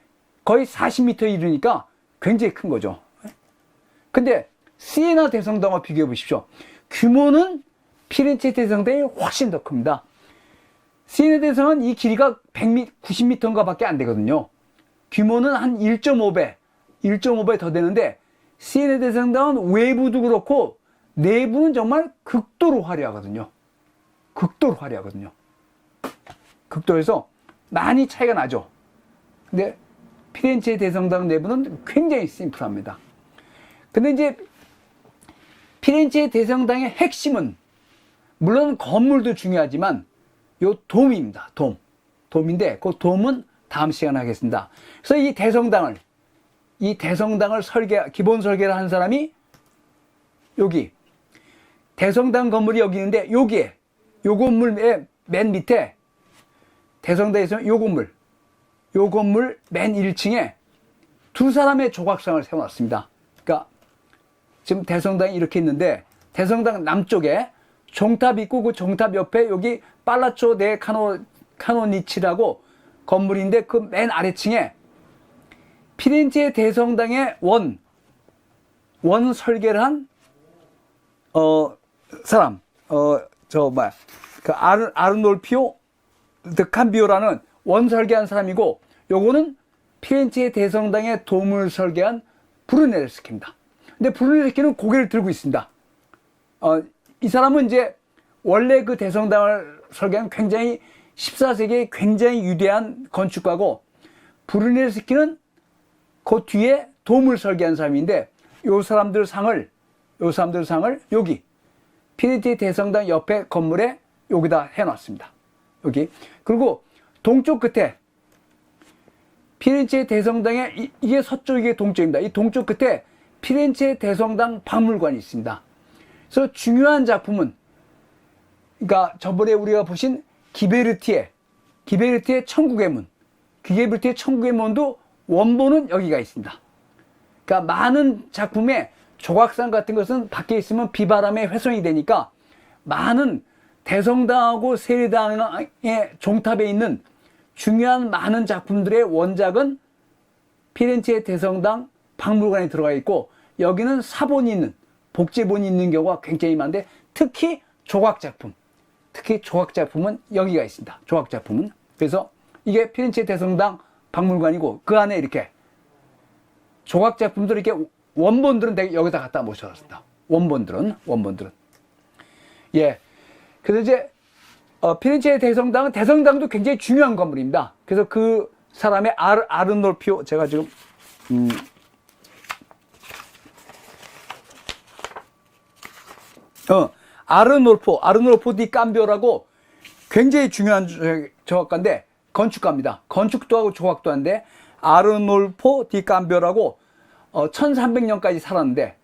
거의 40m 이르니까 굉장히 큰 거죠. 근데 시에나 대성당과 비교해 보십시오. 규모는 피렌체 대성당이 훨씬 더 큽니다. 시에나 대성은 이 길이가 90m인가 밖에 안 되거든요. 규모는 한 1.5배 더 되는데 시에나 대성당은 외부도 그렇고 내부는 정말 극도로 화려하거든요. 극도에서 많이 차이가 나죠. 근데 피렌체 대성당 내부는 굉장히 심플합니다. 근데 이제 피렌체 대성당의 핵심은 물론 건물도 중요하지만 요 돔입니다. 돔인데 그 돔은 다음 시간에 하겠습니다. 그래서 이 대성당을, 이 대성당을 기본 설계를 한 사람이 여기 대성당 건물이 여기 있는데 여기에 요 건물의 맨 밑에 대성당에 있으면 요 건물 맨 1층에 두 사람의 조각상을 세워놨습니다. 그러니까 지금 대성당이 이렇게 있는데 대성당 남쪽에 종탑이 있고 그 종탑 옆에 여기 팔라초 데 카노니치라고 건물인데 그 맨 아래층에 피렌체 대성당의 원 설계를 한 사람 그 아르놀피오 드 캄비오라는 원 설계한 사람이고 요거는 피렌체 대성당의 도움을 설계한 브루네르스키입니다. 근데 브루네르스키는 고개를 들고 있습니다. 이 사람은 이제 원래 그 대성당을 설계한 굉장히 14세기에 굉장히 위대한 건축가고 브루네르스키는 그 뒤에 도움을 설계한 사람인데 요 사람들 상을 여기 피렌체 대성당 옆에 건물에 여기다 해놨습니다. 여기. 그리고 동쪽 끝에 피렌체 대성당의 이게 서쪽 이게 동쪽입니다. 이 동쪽 끝에 피렌체 대성당 박물관이 있습니다. 그래서 중요한 작품은 그러니까 저번에 우리가 보신 기베르티의 천국의 문, 기베르티의 천국의 문도 원본은 여기가 있습니다. 그러니까 많은 작품의 조각상 같은 것은 밖에 있으면 비바람에 훼손이 되니까 많은 대성당하고 세례당의 종탑에 있는 중요한 많은 작품들의 원작은 피렌체 대성당 박물관에 들어가 있고 여기는 사본이 있는 복제본이 있는 경우가 굉장히 많은데 특히 조각작품은 여기가 있습니다. 조각작품은. 그래서 이게 피렌체 대성당 박물관이고 그 안에 이렇게 조각작품들 이렇게 원본들은 여기다 갖다 모셔놨습니다. 원본들은. 예. 그래서 이제 피렌체 대성당은 대성당도 굉장히 중요한 건물입니다. 그래서 그 사람의 아르놀피오 제가 지금 아르놀포 디 캄비오라고 굉장히 중요한 조각가인데 건축가입니다. 건축도 하고 조각도 하는데 아르놀포 디 캄비오라고 1300년까지 살았는데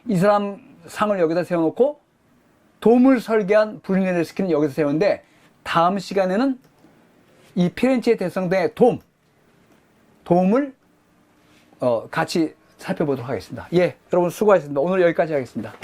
이 사람 상을 여기다 세워놓고 돔을 설계한 브루네르스키는 여기서 세웠는데 다음 시간에는 이 피렌체 대성당의 돔을 같이 살펴보도록 하겠습니다. 예, 여러분 수고하셨습니다. 오늘 여기까지 하겠습니다.